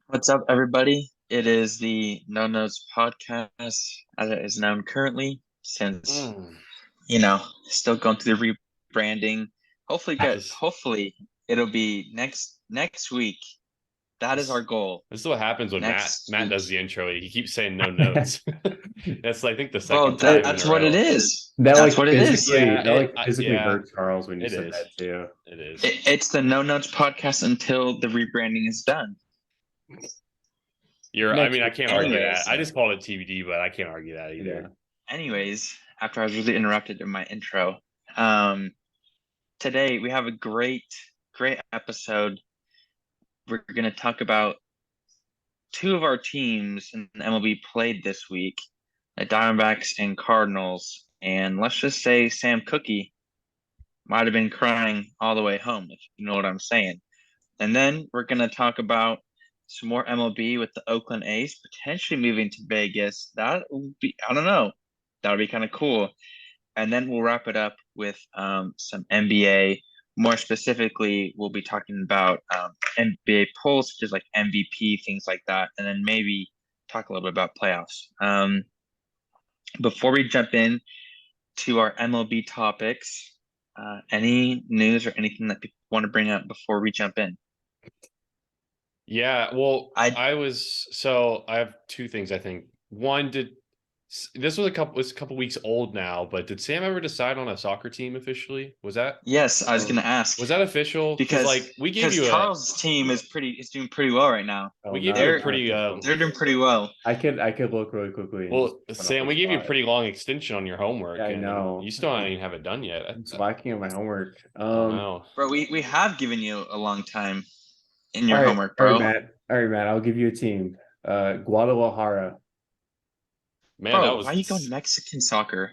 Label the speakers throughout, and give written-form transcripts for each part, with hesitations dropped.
Speaker 1: What's up, everybody? It is the No Notes podcast, as it is known currently, since
Speaker 2: Mm.
Speaker 1: still going through the rebranding.
Speaker 2: This,
Speaker 1: Hopefully, it'll be next week. That is our
Speaker 2: this,
Speaker 1: goal.
Speaker 2: this is what happens when Matt
Speaker 1: Next
Speaker 2: Matt
Speaker 1: week,
Speaker 2: does the intro. He keeps saying no notes. That's I think the
Speaker 1: bro.
Speaker 2: second
Speaker 1: That,
Speaker 2: time in a
Speaker 1: that's what it
Speaker 2: row.
Speaker 1: is.
Speaker 3: That
Speaker 1: That's
Speaker 3: like
Speaker 1: what it is.
Speaker 3: physically,
Speaker 2: Yeah,
Speaker 3: that like physically
Speaker 2: yeah,
Speaker 3: hurt Charles when you
Speaker 2: it
Speaker 3: said
Speaker 2: is.
Speaker 3: that too.
Speaker 2: It is.
Speaker 1: It's the No Notes podcast until the rebranding is done.
Speaker 2: I
Speaker 3: Next
Speaker 2: mean, I
Speaker 3: week.
Speaker 2: can't argue that.
Speaker 1: Anyways,
Speaker 2: I just called it TBD, but I can't argue that
Speaker 3: Yeah.
Speaker 2: either.
Speaker 1: anyways, after I was really interrupted in my intro, um, today we have a great episode. We're going to talk about two of our teams in the MLB played this week, the Diamondbacks and Cardinals. And let's just say Samecookie might have been crying all the way home, if you know what I'm saying. And then we're going to talk about some more MLB with the Oakland A's potentially moving to Vegas. That would be, I don't know, that would be kind of cool. And then we'll wrap it up with some NBA. More specifically, we'll be talking about NBA polls, such as like MVP, things like that, and then maybe talk a little bit about playoffs. Before we jump in to our MLB topics, any news or anything that people want to bring up before we jump in?
Speaker 2: Yeah, well,
Speaker 1: I
Speaker 2: I have two things. I think one this was a couple weeks old now, but did Sam ever decide on a soccer team officially?
Speaker 1: Yes, I was gonna ask
Speaker 2: Was that official? Because
Speaker 1: because
Speaker 2: like we gave
Speaker 1: because
Speaker 2: you
Speaker 1: Charles' team is doing pretty well right now.
Speaker 3: Oh,
Speaker 2: we gave you
Speaker 3: not
Speaker 2: a
Speaker 1: They're
Speaker 3: not
Speaker 2: pretty
Speaker 3: official.
Speaker 1: they're doing pretty well.
Speaker 3: I could look really quickly and just
Speaker 2: Well,
Speaker 3: put up
Speaker 2: Sam,
Speaker 3: the
Speaker 2: we gave you a
Speaker 3: spot.
Speaker 2: pretty long extension on your
Speaker 3: Yeah,
Speaker 2: homework,
Speaker 3: I
Speaker 2: and
Speaker 3: know.
Speaker 2: you still don't even have it done yet.
Speaker 3: I'm slacking on my homework.
Speaker 2: I don't know.
Speaker 1: Bro, we have given you a long time in
Speaker 3: All
Speaker 1: your
Speaker 3: right,
Speaker 1: homework,
Speaker 3: all right,
Speaker 1: bro.
Speaker 3: Matt. All right, Matt. I'll give you a team. Guadalajara.
Speaker 2: Man, that
Speaker 1: Bro, why are you going
Speaker 2: was
Speaker 1: Mexican soccer?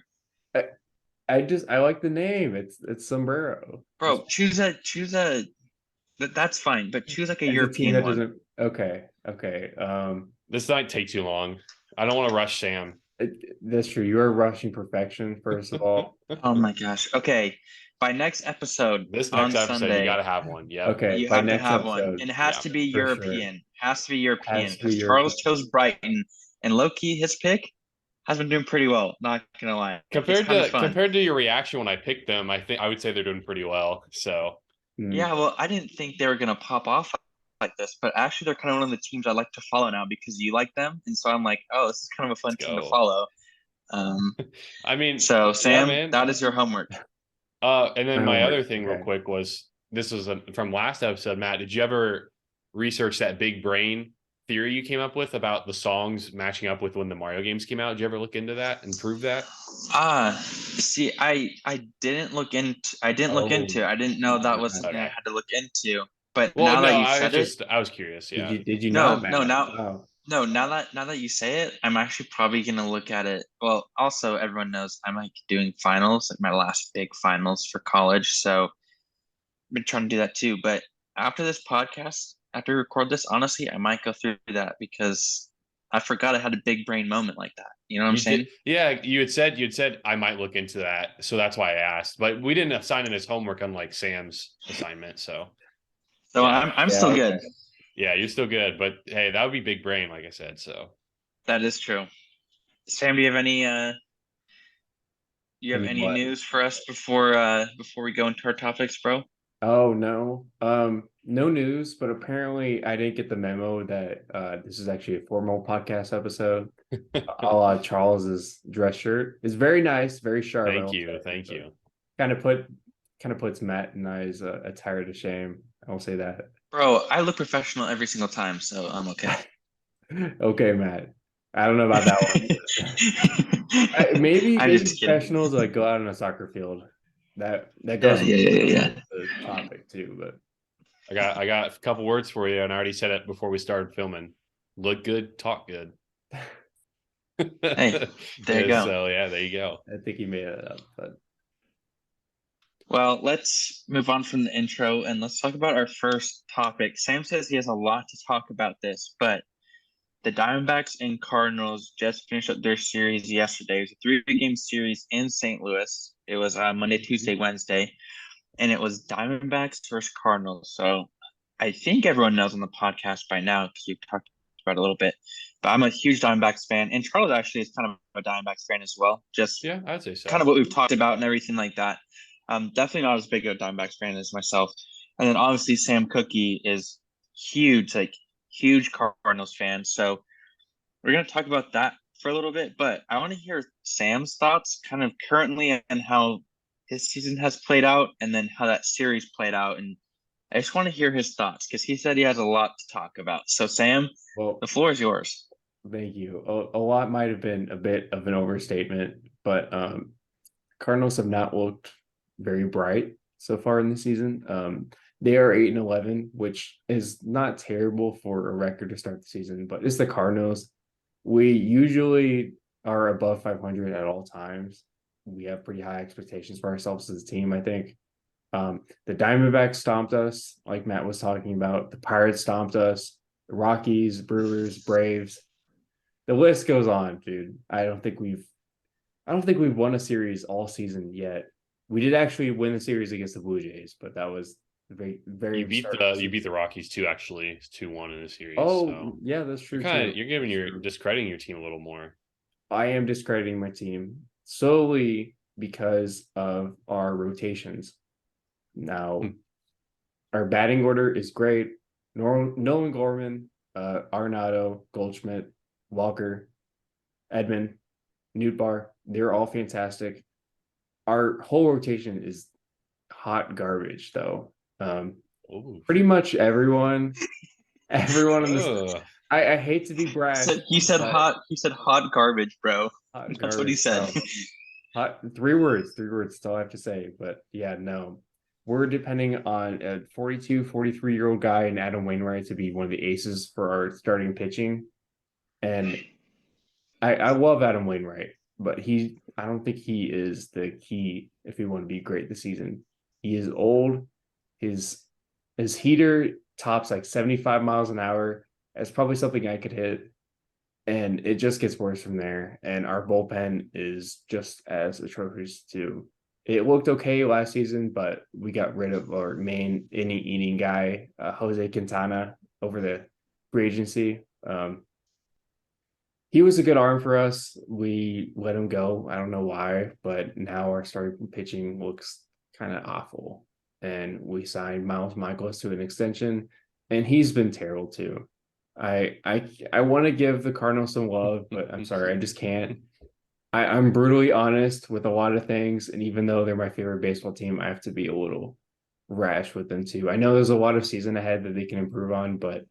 Speaker 3: I, I like the name. It's sombrero.
Speaker 1: Bro, choose a that's fine, but choose like a
Speaker 3: It's a team
Speaker 1: European
Speaker 3: that
Speaker 1: one.
Speaker 3: doesn't. Okay, okay.
Speaker 2: this might take too long. I don't want to rush Sam.
Speaker 3: That's true. You are rushing perfection, first of all.
Speaker 1: Oh my gosh. Okay. By next episode
Speaker 2: This next
Speaker 1: on
Speaker 2: episode, you got
Speaker 1: Sunday,
Speaker 2: to have one. Yep.
Speaker 3: Okay,
Speaker 1: you
Speaker 3: by
Speaker 1: have to
Speaker 3: next
Speaker 1: have one.
Speaker 3: episode,
Speaker 1: And it has
Speaker 2: Yeah.
Speaker 1: to be
Speaker 3: for sure.
Speaker 1: European. Has to be European.
Speaker 3: Has to be
Speaker 1: Because Charles
Speaker 3: European.
Speaker 1: chose Brighton and Loki, his pick, has been doing pretty well. Not gonna lie. It's kind of fun.
Speaker 2: Compared to your reaction when I picked them, I think I would say they're doing pretty well. So
Speaker 1: Yeah, well, I didn't think they were gonna pop off like this, but actually they're kind of one of the teams I like to follow now because you like them, and so I'm like, oh, this is kind of a fun
Speaker 2: let's
Speaker 1: team to
Speaker 2: go.
Speaker 1: follow. Um,
Speaker 2: I mean,
Speaker 1: so
Speaker 2: yeah,
Speaker 1: Sam,
Speaker 2: man.
Speaker 1: that is your homework.
Speaker 2: And then
Speaker 3: My
Speaker 2: my
Speaker 3: homework.
Speaker 2: other thing, real
Speaker 3: Okay.
Speaker 2: quick, was this was from last episode. Matt, did you ever research that big brain theory you came up with about the songs matching up with when the Mario games came out? Did you ever look into that and prove that?
Speaker 1: See, I didn't look into I didn't look
Speaker 3: Oh,
Speaker 1: into. I didn't know that was something I
Speaker 2: Okay.
Speaker 1: had to look into. But
Speaker 2: Well,
Speaker 1: now that
Speaker 2: no,
Speaker 1: you said it,
Speaker 2: I was curious.
Speaker 3: did
Speaker 2: Yeah.
Speaker 3: you
Speaker 1: no,
Speaker 3: not,
Speaker 1: no,
Speaker 3: Matt?
Speaker 1: now
Speaker 3: Wow.
Speaker 1: no, now that you say it, I'm actually probably gonna look at it. Well, also everyone knows I'm like doing finals, like my last big finals for college, so I've been trying to do that too. But after this podcast, after we record this, honestly, I might go through that because I forgot I had a big brain moment like that. You know what I'm
Speaker 2: You did,
Speaker 1: saying?
Speaker 2: yeah. You had said I might look into that, so that's why I asked. But we didn't assign it as homework, unlike Sam's assignment. So
Speaker 1: So
Speaker 2: yeah,
Speaker 1: I'm
Speaker 3: Yeah,
Speaker 1: still
Speaker 3: okay.
Speaker 1: good.
Speaker 2: yeah, you're still good. But hey, that would be big brain, like I said. So
Speaker 1: That is true. Sam, do you have
Speaker 3: Any
Speaker 1: any
Speaker 3: what?
Speaker 1: news for us before we go into our topics, bro?
Speaker 3: Oh no. No news, but apparently I didn't get the memo that this is actually a formal podcast episode. A la Charles's dress shirt. It's very nice, very sharp.
Speaker 2: thank you, thank you.
Speaker 3: Kind of puts Matt and I's attire to shame. I will say that.
Speaker 1: Bro, I look professional every single time, so I'm okay.
Speaker 3: Okay, Matt. I don't know about that one. Maybe
Speaker 1: I'm
Speaker 3: maybe
Speaker 1: just kidding.
Speaker 3: professionals like go out on a soccer field. That
Speaker 1: Yeah,
Speaker 3: goes
Speaker 1: yeah, yeah, yeah.
Speaker 3: with the topic too. But
Speaker 2: I got a couple words for you, and I already said it before we started filming. Look good, talk good.
Speaker 1: Hey, there you go.
Speaker 2: So yeah, there you go.
Speaker 3: I think he made it up. But
Speaker 1: Well, let's move on from the intro and let's talk about our first topic. Sam says he has a lot to talk about this, but the Diamondbacks and Cardinals just finished up their series yesterday. It was a three-game series in St. Louis. It was Monday, Tuesday, Wednesday, and it was Diamondbacks versus Cardinals. So I think everyone knows on the podcast by now because we've talked about it a little bit. But I'm a huge Diamondbacks fan, and Charles actually is kind of a Diamondbacks fan as well. Just
Speaker 2: Yeah, I'd say so.
Speaker 1: kind of what we've talked about and everything like that. Definitely not as big of a Diamondbacks fan as myself. And then obviously Samecookie is huge, like huge Cardinals fan. So we're gonna talk about that for a little bit, but I want to hear Sam's thoughts kind of currently and how his season has played out and then how that series played out. And I just want to hear his thoughts because he said he has a lot to talk about. So Sam,
Speaker 3: Well,
Speaker 1: the floor is yours.
Speaker 3: thank you. A lot might have been a bit of an overstatement, but Cardinals have not looked very bright so far in the season. They are 8-11, which is not terrible for a record to start the season, but it's the Cardinals. We usually are above 500 at all times. We have pretty high expectations for ourselves as a team, I think. The Diamondbacks stomped us, like Matt was talking about. The Pirates stomped us. The Rockies, Brewers, Braves. The list goes on, dude. I don't think we've won a series all season yet. We did actually win the series against the Blue Jays, but that was very, very.
Speaker 2: You beat the Rockies too. Actually, it's 2-1 in the series.
Speaker 3: Oh,
Speaker 2: so.
Speaker 3: yeah, that's true.
Speaker 2: You're discrediting your team a little more.
Speaker 3: I am discrediting my team solely because of our rotations. Now, our batting order is great. Nolan Gorman, Arenado, Goldschmidt, Walker, Edman, Nootbaar, they're all fantastic. Our whole rotation is hot garbage, though. Pretty much everyone in this. I hate to be brash.
Speaker 1: He said hot garbage, bro.
Speaker 3: Hot
Speaker 1: That's what he said.
Speaker 3: Hot 3 words. 3 words. That's all I have to say. But yeah, no. We're depending on a 42, 43-year-old guy in Adam Wainwright to be one of the aces for our starting pitching. And I love Adam Wainwright, but I don't think he is the key if we want to be great this season. He is old. His heater tops like 75 miles an hour. That's probably something I could hit. And it just gets worse from there. And our bullpen is just as atrocious too. It looked okay last season, but we got rid of our main inning-eating guy, Jose Quintana, over the free agency. He was a good arm for us. We let him go. I don't know why, but now our starting pitching looks kind of awful. And we signed Miles Michaelis to an extension, and he's been terrible too. I want to give the Cardinals some love, but I'm sorry, I just can't. I'm brutally honest with a lot of things, and even though they're my favorite baseball team, I have to be a little rash with them too. I know there's a lot of season ahead that they can improve on, but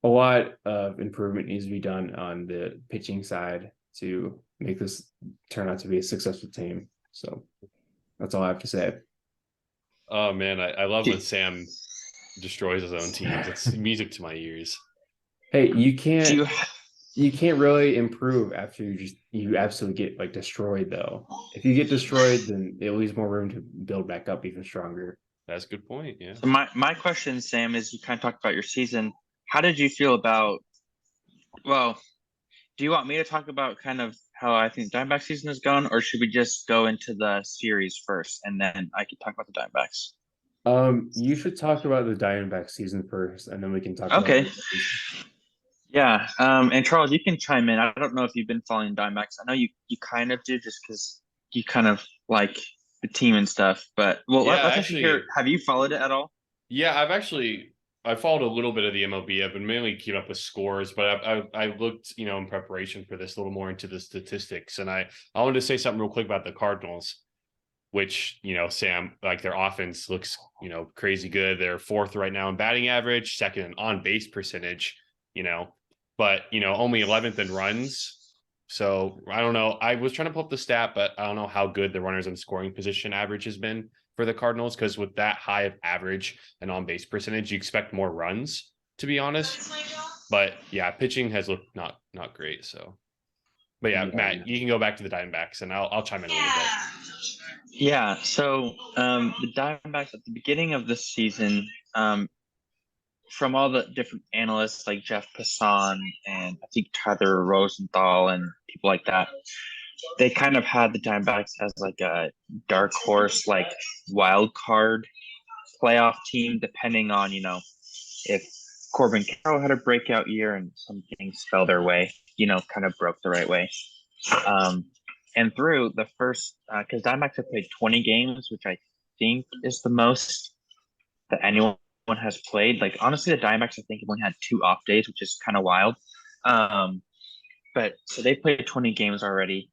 Speaker 3: a lot of improvement needs to be done on the pitching side to make this turn out to be a successful team. So that's all I have to say.
Speaker 2: Oh man, I love when Sam destroys his own teams. It's music to my ears.
Speaker 3: Hey, you can't really improve after you absolutely get like destroyed though. If you get destroyed, then it leaves more room to build back up even stronger.
Speaker 2: That's a good point. Yeah.
Speaker 1: So my question, Sam, is you kind of talked about your season. How did you feel about? Well, do you want me to talk about kind of how I think Diamondback season has gone, or should we just go into the series first and then I can talk about the Diamondbacks?
Speaker 3: You should talk about the Diamondback season first, and then we can talk.
Speaker 1: Okay. Yeah. And Charles, you can chime in. I don't know if you've been following Diamondbacks. I know you kind of do just because you kind of like the team and stuff. But let's actually hear. Have you followed it at all?
Speaker 2: Yeah, I followed a little bit of the MLB. I've been mainly keeping up with scores, but I looked, in preparation for this a little more into the statistics. And I wanted to say something real quick about the Cardinals, which, Sam, like their offense looks, crazy good. They're 4th right now in batting average, 2nd in on base percentage, but, only 11th in runs. So I don't know. I was trying to pull up the stat, but I don't know how good the runners in scoring position average has been for the Cardinals, because with that high of average and on base percentage, you expect more runs, to be honest. But yeah, pitching has looked not great. So, but yeah, Matt, you can go back to the Diamondbacks, and I'll chime in a little bit.
Speaker 1: Yeah. So the Diamondbacks at the beginning of the season, from all the different analysts like Jeff Passan and I think Tyler Rosenthal and people like that, they kind of had the Diamondbacks as like a dark horse, like wild card playoff team, depending on, if Corbin Carroll had a breakout year and some things fell their way, kind of broke the right way. And through the first, because Diamondbacks have played 20 games, which I think is the most that anyone has played. Like, honestly, the Diamondbacks, I think, have only had 2 off days, which is kind of wild. But so they played 20 games already.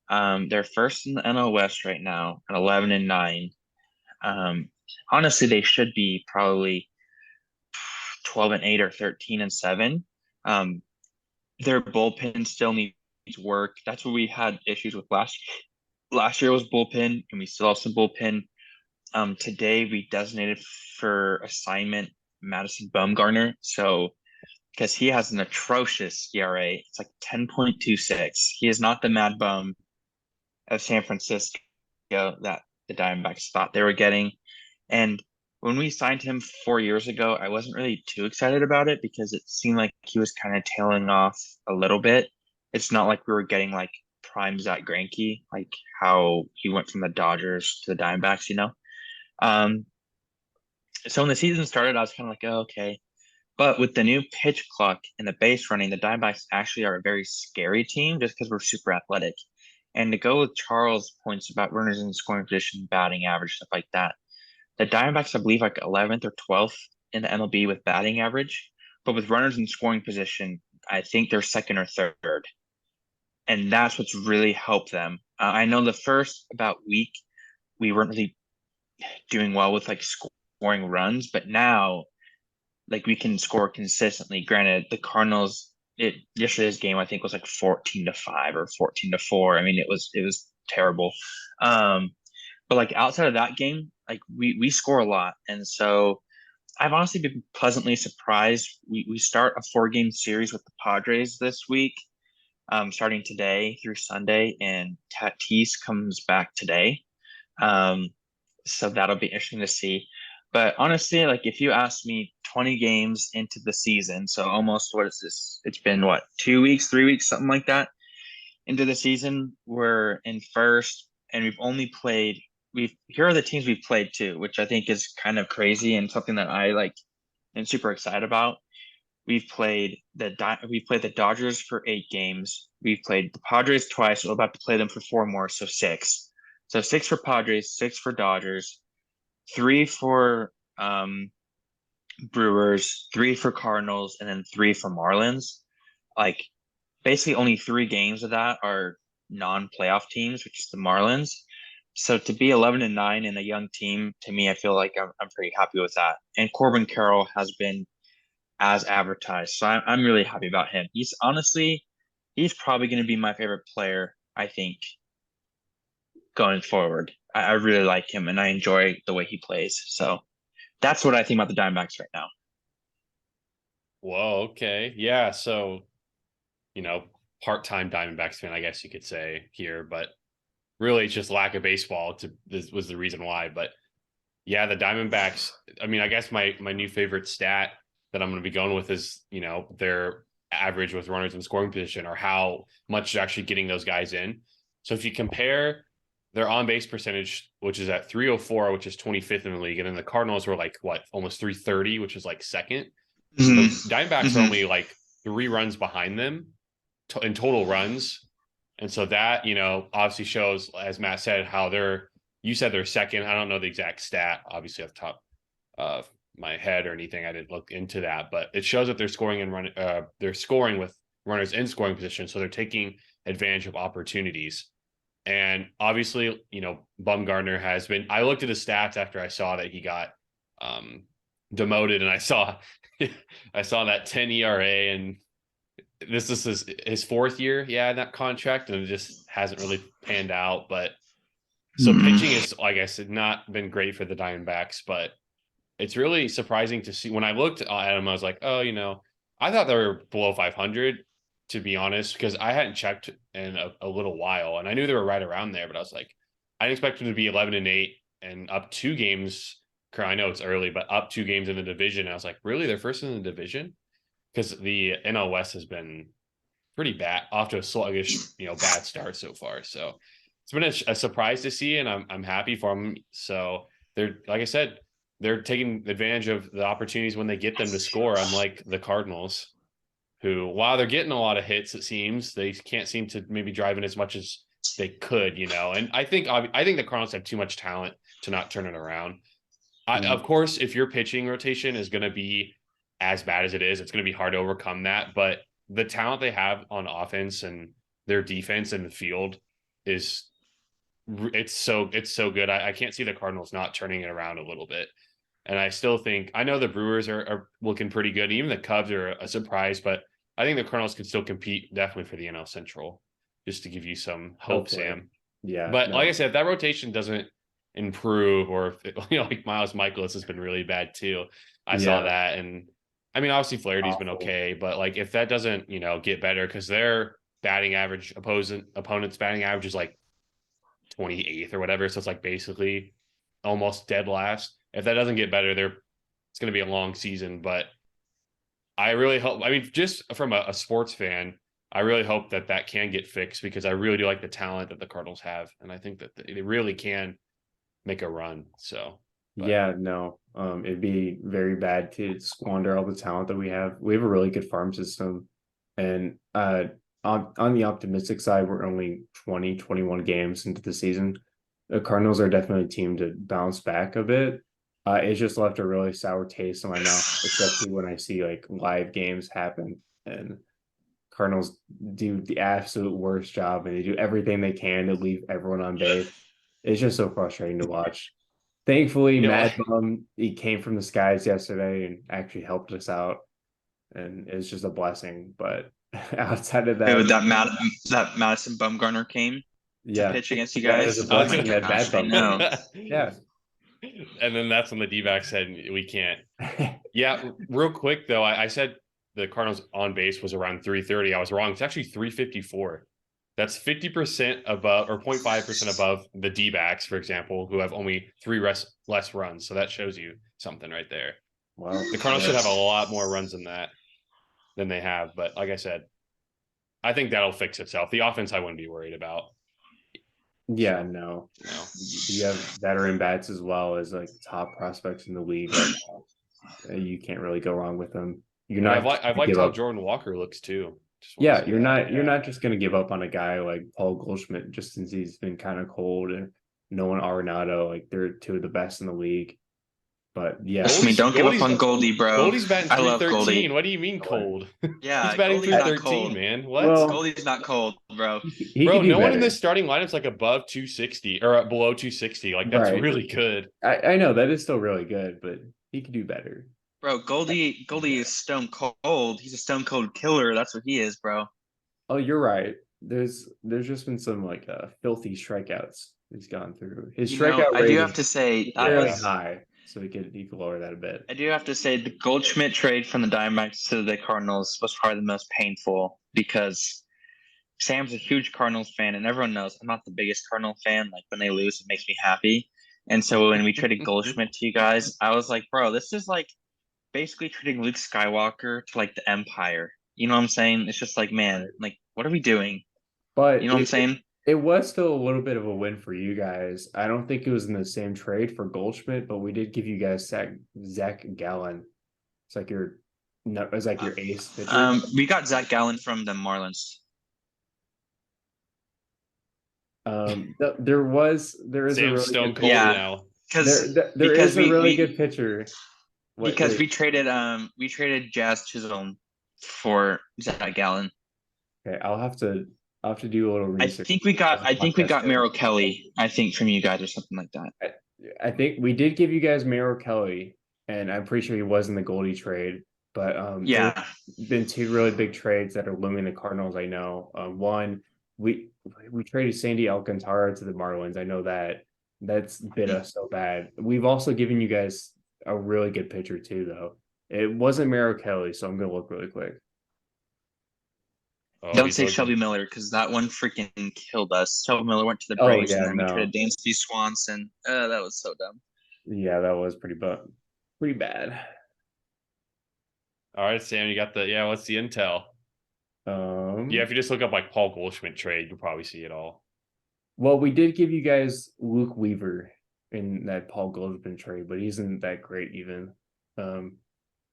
Speaker 1: They're first in the NL West right now at 11-9. Honestly, they should be probably 12-8 or 13-7. Their bullpen still needs work. That's what we had issues with last year was bullpen, and we still have some bullpen. Today we designated for assignment Madison Bumgarner, so because he has an atrocious ERA, it's like 10.26. He is not the Mad Bum of San Francisco that the Diamondbacks thought they were getting. And when we signed him 4 years ago, I wasn't really too excited about it because it seemed like he was kind of tailing off a little bit. It's not like we were getting like prime Zach Greinke, like how he went from the Dodgers to the Diamondbacks, So when the season started, I was kind of like, oh, okay. But with the new pitch clock and the base running, the Diamondbacks actually are a very scary team just because we're super athletic. And to go with Charles' points about runners in scoring position, batting average, stuff like that, the Diamondbacks, I believe, like 11th or 12th in the MLB with batting average. But with runners in scoring position, I think they're second or third. And that's what's really helped them. I know the first about week, we weren't really doing well with like scoring runs, but now like we can score consistently. Granted, the Cardinals, yesterday's game I think was like 14-5 or 14-4. I mean, it was terrible. But like outside of that game, like we score a lot, and so I've honestly been pleasantly surprised. We start a 4-game series with the Padres this week, starting today through Sunday, and Tatis comes back today. So that'll be interesting to see. But honestly, like if you ask me 20 games into the season, so almost what is this? It's been what, 2 weeks, 3 weeks, something like that into the season. We're in first, and here are the teams we've played too, which I think is kind of crazy and something that I like and super excited about. We've played the Dodgers for 8 games. We've played the Padres twice. We're about to play them for 4 more, so 6. So 6 for Padres, 6 for Dodgers, 3 for Brewers, 3 for Cardinals, and then 3 for Marlins. Like basically only 3 games of that are non-playoff teams, which is the Marlins. So to be 11-9 in a young team, to me, I feel like I'm pretty happy with that. And Corbin Carroll has been as advertised, so I'm really happy about him. He's probably going to be my favorite player, I think, going forward. I really like him, and I enjoy the way he plays. So that's what I think about the Diamondbacks right now.
Speaker 2: Whoa, okay. Yeah, so, part-time Diamondbacks fan, I guess you could say here, but really it's just lack of baseball this was the reason why. But yeah, the Diamondbacks, I mean, I guess my new favorite stat that I'm going to be going with is, their average with runners in scoring position, or how much they're actually getting those guys in. So if you compare their on-base percentage, which is at 304, which is 25th in the league, and then the Cardinals were like, what, almost 330, which is like second.
Speaker 1: Mm-hmm.
Speaker 2: The Diamondbacks are only like 3 runs behind them in total runs. And so that, obviously shows, as Matt said, how you said they're second. I don't know the exact stat, obviously, off the top of my head or anything. I didn't look into that, but it shows that they're scoring with runners in scoring position. So they're taking advantage of opportunities. And obviously, Bumgarner has been, I looked at his stats after I saw that he got demoted, and I saw that 10 ERA, and this is his 4th year, in that contract, and it just hasn't really panned out. But so pitching is, like I said, not been great for the Diamondbacks, but it's really surprising to see. When I looked at him, I was like, oh, I thought they were below 500, to be honest, because I hadn't checked in a little while, and I knew they were right around there, but I was like, I didn't expect them to be 11-8 and up 2 games. I know it's early, but up 2 games in the division. I was like, really? They're first in the division? Because the NL West has been pretty bad, off to a sluggish, bad start so far. So it's been a surprise to see, and I'm happy for them. So they're, like I said, they're taking advantage of the opportunities when they get them to score, unlike the Cardinals, who, while they're getting a lot of hits, it seems they can't seem to maybe drive in as much as they could, And I think the Cardinals have too much talent to not turn it around. Of course, if your pitching rotation is going to be as bad as it is, it's going to be hard to overcome that. But the talent they have on offense and their defense in the field is it's so good. I can't see the Cardinals not turning it around a little bit. And I still think, I know the Brewers are looking pretty good. Even the Cubs are a surprise, but I think the Cardinals can still compete definitely for the NL Central, just to give you some hope,
Speaker 3: Hopefully.
Speaker 2: Sam.
Speaker 3: Yeah.
Speaker 2: But
Speaker 3: no.
Speaker 2: like I said, if that rotation doesn't improve, or if like Miles Michaelis has been really bad too. I saw that. And I mean, obviously Flaherty's been okay, but like if that doesn't, get better, because their batting average, opponent's batting average is like 28th or whatever. So it's like basically almost dead last. If that doesn't get better, it's going to be a long season. But I really hope, just from a sports fan, I really hope that can get fixed, because I really do like the talent that the Cardinals have. And I think that they really can make a run. So,
Speaker 3: yeah, no, it'd be very bad to squander all the talent that we have. We have a really good farm system. And on the optimistic side, we're only 21 games into the season. The Cardinals are definitely a team to bounce back a bit. It's just left a really sour taste in my mouth, especially when I see like live games happen and Cardinals do the absolute worst job, and they do everything they can to leave everyone on base. It's just so frustrating to watch. Thankfully, Mad Bum, he came from the skies yesterday and actually helped us out, and it's just a blessing. But outside of that,
Speaker 1: that Madison Bumgarner came to pitch against you guys.
Speaker 3: It was a blessing that Mad Bum. Yeah.
Speaker 2: And then that's when the D-backs said we can't. Yeah, real quick though, I said the Cardinals on base was around 330. I was wrong. It's actually 354. That's 50% above, or 0.5% above the D-backs, for example, who have only 3 less runs. So that shows you something right there.
Speaker 3: Wow.
Speaker 2: The Cardinals should have a lot more runs than they have. But like I said, I think that'll fix itself. The offense I wouldn't be worried about.
Speaker 3: Yeah, no. You have veteran bats as well as like top prospects in the league right now. You can't really go wrong with them. You're not.
Speaker 2: I've liked how Jordan Walker looks too.
Speaker 3: Yeah, you're not just gonna give up on a guy like Paul Goldschmidt just since he's been kind of cold, and Nolan Arenado, like they're 2 of the best in the league. But yeah,
Speaker 1: don't give up on Goldie, bro.
Speaker 2: Goldie's batting 313. What do you mean cold?
Speaker 1: Yeah,
Speaker 2: he's batting 313, man. What?
Speaker 1: Well, Goldie's not cold, bro.
Speaker 2: Bro, no one in this starting lineup's like above 260 or below 260. Like that's really good.
Speaker 3: I know that is still really good, but he could do better.
Speaker 1: Bro, Goldie is stone cold. He's a stone cold killer. That's what he is, bro.
Speaker 3: Oh, you're right. There's just been some like filthy strikeouts he's gone through. His strikeout rate,
Speaker 1: I do have to say,
Speaker 3: that was high, so he could lower that a bit.
Speaker 1: I do have to say the Goldschmidt trade from the Diamondbacks to the Cardinals was probably the most painful, because Sam's a huge Cardinals fan, and everyone knows I'm not the biggest Cardinal fan. Like when they lose, it makes me happy. And so when we traded Goldschmidt to you guys, I was like, bro, this is like basically treating Luke Skywalker to like the Empire. You know what I'm saying? It's just like, man, like what are we doing?
Speaker 3: But
Speaker 1: you know what I'm saying?
Speaker 3: It was still a little bit of a win for you guys. I don't think it was in the same trade for Goldschmidt, but we did give you guys Zach Gallen. It's like your ace pitcher.
Speaker 1: We got Zach Gallen from the Marlins.
Speaker 3: There is a really
Speaker 2: stone cold now.
Speaker 3: Because there is a really good pitcher.
Speaker 1: Because we traded Jazz Chisholm for Zach Gallen.
Speaker 3: Okay, I'll have to do a little research.
Speaker 1: I think we got Merrill Kelly, I think, from you guys or something like that.
Speaker 3: I think we did give you guys Merrill Kelly, and I'm pretty sure he was in the Goldie trade. But
Speaker 1: yeah,
Speaker 3: been 2 really big trades that are looming the Cardinals. I know. One, we traded Sandy Alcantara to the Marlins. I know that's bit us so bad. We've also given you guys a really good pitcher too, though. It wasn't Merrill Kelly, so I'm gonna look really quick.
Speaker 1: Don't say Shelby Miller, because that one freaking killed us. Shelby Miller went to the Braves, and then we traded Dansby Swanson. That was so dumb.
Speaker 3: Yeah, that was pretty bad.
Speaker 2: All right, Sam, you got what's the intel? If you just look up like Paul Goldschmidt trade, you'll probably see it all.
Speaker 3: Well, we did give you guys Luke Weaver, in that Paul Goldschmidt trade, but he isn't that great even.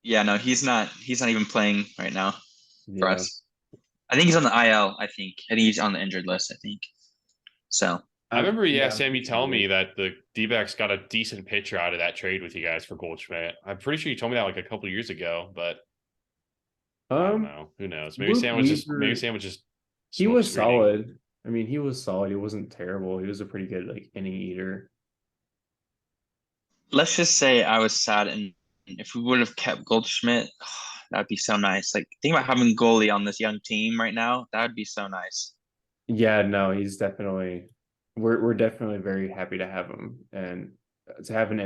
Speaker 1: Yeah, no, he's not even playing right now for
Speaker 3: Yeah.
Speaker 1: us. I think he's on the IL, I think he's on the injured list, I think. So
Speaker 2: I remember,
Speaker 3: yeah,
Speaker 2: Sam, you telling me that the D-backs got a decent pitcher out of that trade with you guys for Goldschmidt. I'm pretty sure you told me that like a couple of years ago, but I don't know. Who knows? Maybe
Speaker 3: Luke
Speaker 2: Sam was just
Speaker 3: he
Speaker 2: smoke
Speaker 3: was
Speaker 2: screening.
Speaker 3: solid. I mean, he was solid. He wasn't terrible. He was a pretty good like inning eater.
Speaker 1: let's just say I was sad, and if we would have kept Goldschmidt, that'd be so nice. Like think about having goalie on this young team right now. That'd be so nice.
Speaker 3: Yeah, no, he's definitely we're definitely very happy to have him, and to have an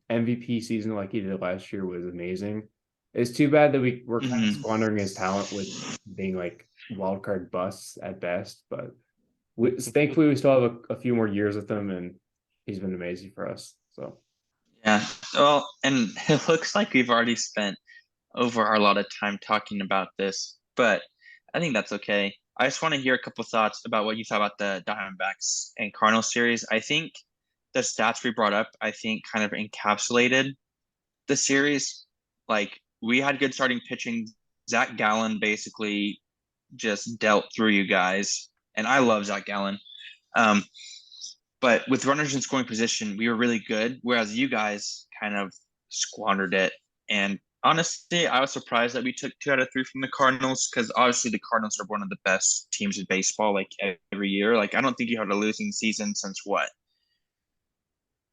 Speaker 3: MVP season like he did last year was amazing. It's too bad that we're kind of
Speaker 1: Mhm.
Speaker 3: squandering his talent with being like wild card busts at best, but thankfully we still have a few more years with him, and he's been amazing for us. So
Speaker 1: Yeah. Well, and it looks like we've already spent over a lot of time talking about this, but I think that's okay. I just want to hear a couple thoughts about what you thought about the Diamondbacks and Cardinals series. I think the stats we brought up, I think, kind of encapsulated the series. Like we had good starting pitching. Zach Gallen basically just dealt through you guys, and I love Zach Gallen. Um, but with runners in scoring position, we were really good, whereas you guys kind of squandered it. And honestly, I was surprised that we took 2 out of 3 from the Cardinals because obviously the Cardinals are one of the best teams in baseball, like every year. Like I don't think you had a losing season since what,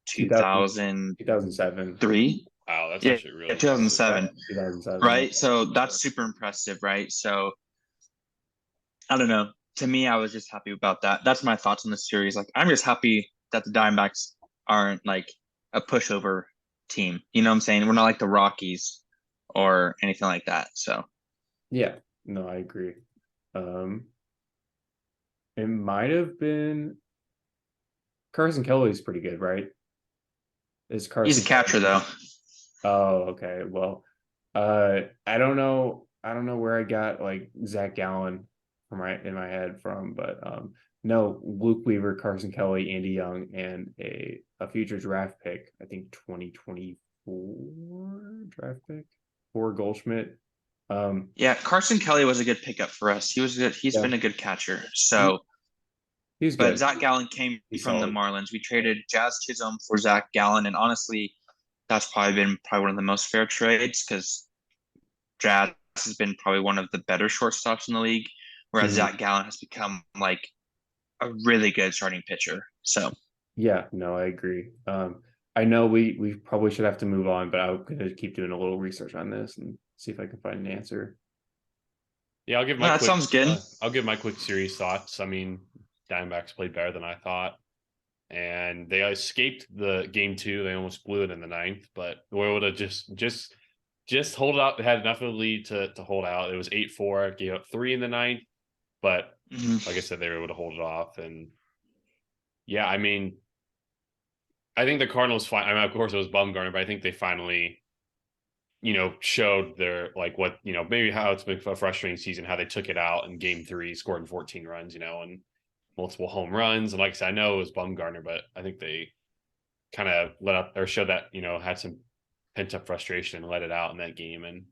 Speaker 3: 2000,
Speaker 1: 2003?
Speaker 3: 2007.
Speaker 2: Wow, that's
Speaker 1: Yeah,
Speaker 2: actually really impressive.
Speaker 1: 2007.
Speaker 3: 2007.
Speaker 1: Right? So that's super impressive, right? So I don't know. To me, I was just happy about that. That's my thoughts on the series. Like, I'm just happy that the Diamondbacks aren't like a pushover team. You know what I'm saying? We're not like the Rockies or anything like that. So,
Speaker 3: Yeah, no, I agree. Um, it might have been Carson Kelly's pretty good, right? Is
Speaker 1: he's a
Speaker 3: Carson
Speaker 1: catcher,
Speaker 3: Kelly?
Speaker 1: though.
Speaker 3: Oh, okay. Well, I don't know. I don't know where I got like Zach Gallen from in my head from, but no, Luke Weaver, Carson Kelly, Andy Young, and a future draft pick. I think 2024 draft pick for Goldschmidt.
Speaker 1: Yeah, Carson Kelly was a good pickup for us. He was good. He's
Speaker 3: Yeah,
Speaker 1: been a good catcher.
Speaker 3: he,
Speaker 1: So,
Speaker 3: he's
Speaker 1: but
Speaker 3: good.
Speaker 1: Zach Gallen came
Speaker 3: He's
Speaker 1: from the
Speaker 3: solid.
Speaker 1: Marlins. We traded Jazz Chisholm for Zach Gallen, and honestly, that's probably been one of the most fair trades because Jazz has been probably one of the better shortstops in the league, whereas
Speaker 3: Mhm.
Speaker 1: Zach Gallen has become like a really good starting pitcher. So
Speaker 3: Yeah, no, I agree. I know we probably should have to move on, but I'm gonna keep doing a little research on this and see if I can find an answer.
Speaker 2: Yeah,
Speaker 1: no, that sounds good.
Speaker 2: I'll give my quick series thoughts. I mean, Diamondbacks played better than I thought, and they escaped the game 2. They almost blew it in the 9th, but they were able to just hold out. They had enough of a lead to hold out. It was 8-4, gave up 3 in the 9th, but like I said, they were able to hold it off. And yeah, I mean, I think the Cardinals. I mean, of course, it was Bumgarner, but I think they finally, showed their like what maybe how it's been a frustrating season, how they took it out in game 3, scored in 14 runs, and multiple home runs. And like I said, I know it was Bumgarner, but I think they kind of let up or showed that had some pent up frustration and let it out in that game and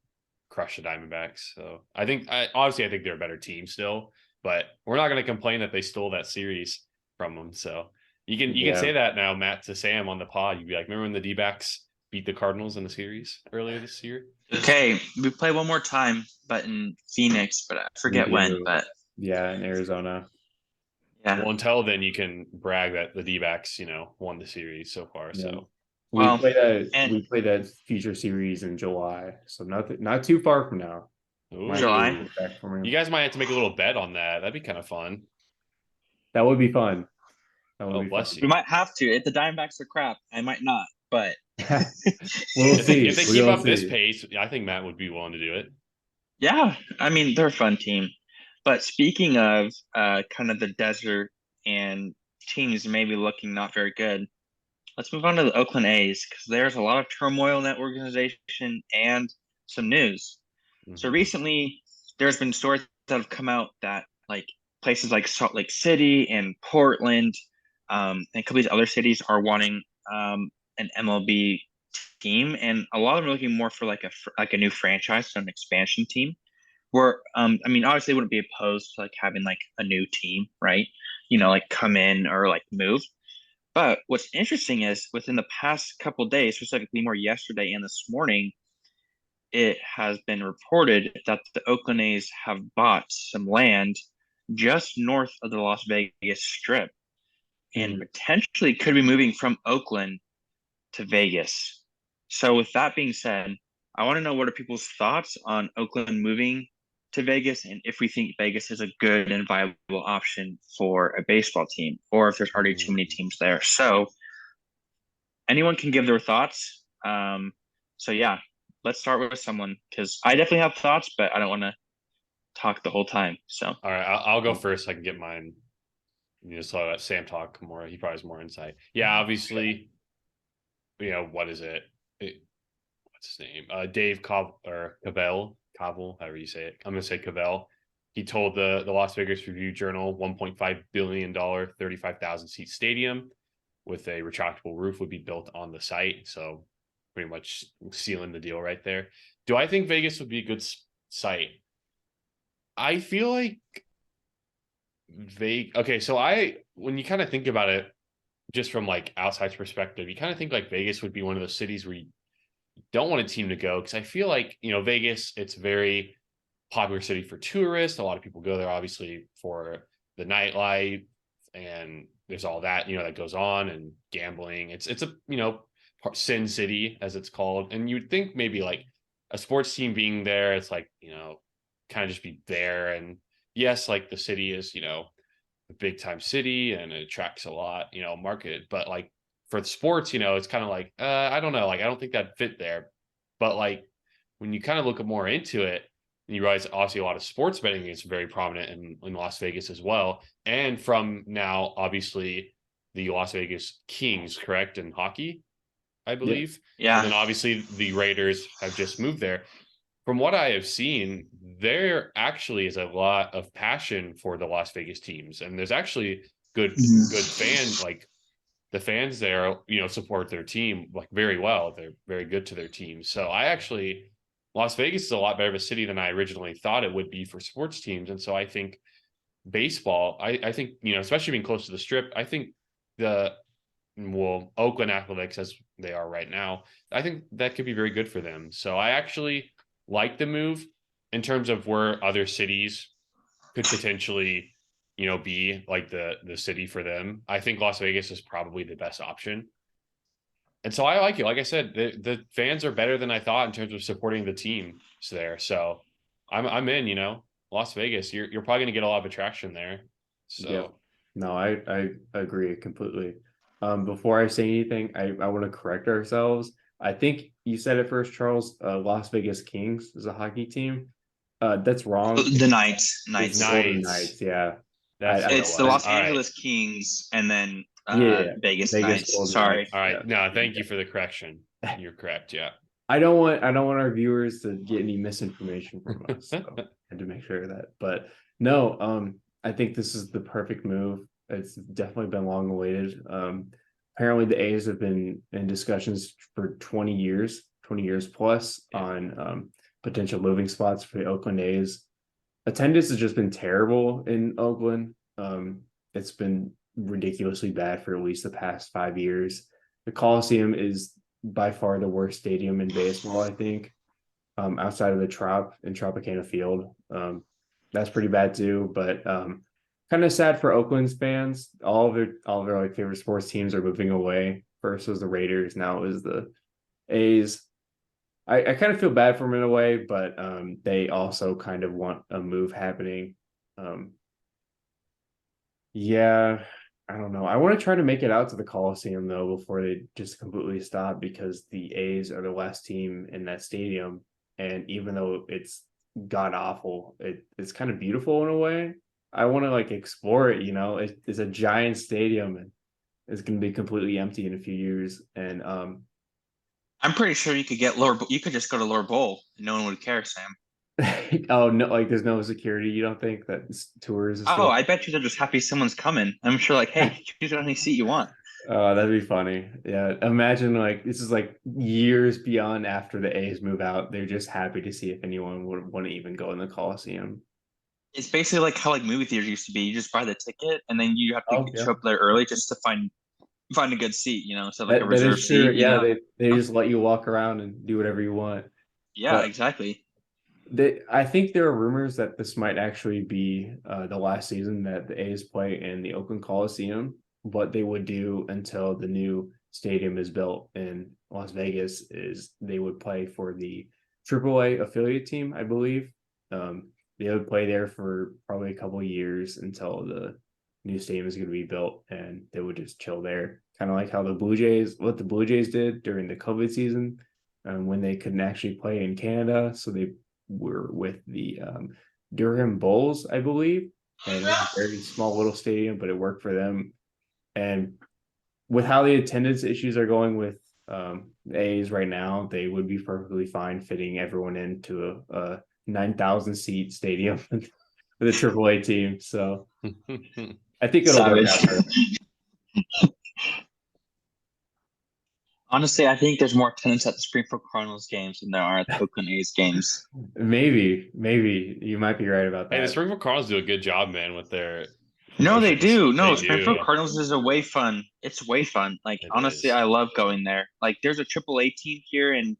Speaker 2: crushed the Diamondbacks. So I think obviously I think they're a better team still, but we're not going to complain that they stole that series from them. So you can say that now, Matt, to Sam on the pod. You'd be like, remember when the D-backs beat the Cardinals in the series earlier this year?
Speaker 1: Okay, we play one more time, but in Phoenix, but I
Speaker 3: We
Speaker 1: forget when.
Speaker 3: do.
Speaker 1: But
Speaker 3: Yeah, in Arizona.
Speaker 1: yeah,
Speaker 2: Well, until then, you can brag that the D-backs, won the series so far.
Speaker 3: Yeah.
Speaker 2: So
Speaker 1: well,
Speaker 3: We played that future series in July, so not too far from now.
Speaker 2: ooh,
Speaker 1: July.
Speaker 3: Back for me.
Speaker 2: you guys might have to make a little bet on that. That'd be kind of fun.
Speaker 3: That would be fun. That would
Speaker 2: Oh,
Speaker 3: be
Speaker 2: bless
Speaker 3: fun.
Speaker 1: We
Speaker 2: you.
Speaker 1: might have to. If the Diamondbacks are crap, I might not. But
Speaker 3: We'll see.
Speaker 2: If they keep up this pace, I think Matt would be willing to do it.
Speaker 1: yeah, I mean they're a fun team. But speaking of kind of the desert and teams maybe looking not very good, let's move on to the Oakland A's because there's a lot of turmoil in that organization and some news. So
Speaker 2: Mhm.
Speaker 1: recently, there's been stories that have come out that like places like Salt Lake City and Portland, and a couple of these other cities are wanting an MLB team, and a lot of them are looking more for like a new franchise, so an expansion team. Where I mean, obviously, they wouldn't be opposed to like having like a new team, right? Like come in or like move. But what's interesting is within the past couple days, specifically more yesterday and this morning, it has been reported that the Oakland A's have bought some land just north of the Las Vegas Strip and potentially could be moving from Oakland to Vegas. So with that being said, I want to know what are people's thoughts on Oakland moving to Vegas and if we think Vegas is a good and viable option for a baseball team or if there's already too many teams there. So anyone can give their thoughts. So yeah, let's start with someone because I definitely have thoughts, but I don't want to talk the whole time. So
Speaker 2: All right, I'll go first. So I can get mine. So let Sam talk more. He probably has more insight. Yeah, obviously, what is it? What's his name? Dave Cavell, however you say it. I'm gonna say Cavell. He told the Las Vegas Review-Journal $1.5 billion, 35,000 seat stadium with a retractable roof would be built on the site. So pretty much sealing the deal right there. Do I think Vegas would be a good site? I feel like okay, so when you kind of think about it, just from like outside perspective, you kind of think like Vegas would be one of those cities where you don't want a team to go because I feel like Vegas, it's a very popular city for tourists. A lot of people go there obviously for the nightlife, and there's all that that goes on, and gambling. It's a Sin City as it's called, and you'd think maybe like a sports team being there, it's like kind of just be there. And yes, like the city is a big time city and it attracts a lot market, but like for the sports it's kind of like I don't know, like I don't think that fit there. But like when you kind of look more into it, and you realize obviously a lot of sports betting is very prominent in Las Vegas as well, and from now obviously the Las Vegas Kings, correct, in hockey, I believe.
Speaker 1: Yeah.
Speaker 2: And then obviously the Raiders have just moved there. From what I have seen, there actually is a lot of passion for the Las Vegas teams, and there's actually good fans. Like the fans there, support their team like very well. They're very good to their team. So Las Vegas is a lot better of a city than I originally thought it would be for sports teams. And so I think baseball, I think especially being close to the Strip, I think Oakland Athletics, as they are right now, I think that could be very good for them. So I actually like the move in terms of where other cities could potentially, be like the city for them. I think Las Vegas is probably the best option. And so I like it. Like I said, the fans are better than I thought in terms of supporting the team there. So I'm in, Las Vegas. You're probably going to get a lot of attraction there. So
Speaker 3: yeah. No, I agree completely. Before I say anything, I want to correct ourselves. I think you said it first, Charles. Las Vegas Kings is a hockey team. That's wrong.
Speaker 1: The Knights.
Speaker 3: Golden Knights, yeah.
Speaker 1: It's the Los Angeles Kings and then Vegas Knights. Sorry.
Speaker 2: All right. No, thank you for the correction. You're correct. Yeah.
Speaker 3: I don't want our viewers to get any misinformation from us. So I had to make sure of that. But no, I think this is the perfect move. It's definitely been long awaited. Apparently the A's have been in discussions for 20 years plus on potential moving spots for the Oakland A's. Attendance has just been terrible in Oakland. It's been ridiculously bad for at least the past 5 years. The Coliseum is by far the worst stadium in baseball, I think, outside of the Trop and Tropicana Field. That's pretty bad too, but kind of sad for Oakland's fans. All of their like favorite sports teams are moving away. First was the Raiders, now it was the A's. I kind of feel bad for them in a way, but they also kind of want a move happening. Yeah, I don't know. I want to try to make it out to the Coliseum though before they just completely stop, because the A's are the last team in that stadium, and even though it's god awful, it's kind of beautiful in a way. I want to like explore it. It's a giant stadium and it's going to be completely empty in a few years. And
Speaker 1: I'm pretty sure you could get you could just go to Lower Bowl and no one would care, Sam.
Speaker 3: Oh no, like there's no security. You don't think that tours?
Speaker 1: I bet you they're just happy someone's coming. I'm sure, like, hey, choose any seat you want.
Speaker 3: That'd be funny. Yeah, imagine like this is like years beyond after the A's move out. They're just happy to see if anyone would want to even go in the Coliseum.
Speaker 1: It's basically like how like movie theaters used to be. You just buy the ticket and then you have to
Speaker 3: Oh, yeah.
Speaker 1: show up there early just to find a good seat, so like a
Speaker 3: That
Speaker 1: reserve
Speaker 3: is true.
Speaker 1: seat,
Speaker 3: Yeah, they just let you walk around and do whatever you want.
Speaker 1: Yeah,
Speaker 3: But
Speaker 1: exactly.
Speaker 3: I think there are rumors that this might actually be the last season that the A's play in the Oakland Coliseum. What they would do until the new stadium is built in Las Vegas is they would play for the AAA affiliate team, I believe. They would play there for probably a couple of years until the new stadium is going to be built, and they would just chill there, kind of like how what the Blue Jays did during the COVID season, when they couldn't actually play in Canada, so they were with the Durham Bulls, I believe, and it was a very small little stadium, but it worked for them. And with how the attendance issues are going with the A's right now, they would be perfectly fine fitting everyone into a 9,000 seat stadium with a AAA team. So I think it'll work
Speaker 1: Savage.
Speaker 3: out for them.
Speaker 1: Honestly, I think there's more attendance at the Springfield Cardinals games than there are at the Oakland A's games.
Speaker 3: Maybe you might be right about
Speaker 2: Hey, the
Speaker 3: that.
Speaker 2: Springfield Cardinals do a good job, man, with their
Speaker 1: No, they
Speaker 2: promotions.
Speaker 1: do. No,
Speaker 2: They
Speaker 1: Springfield
Speaker 2: do.
Speaker 1: Cardinals is a way fun. It's way fun. Like
Speaker 2: It
Speaker 1: honestly,
Speaker 2: is.
Speaker 1: I love going there. Like there's a AAA team here in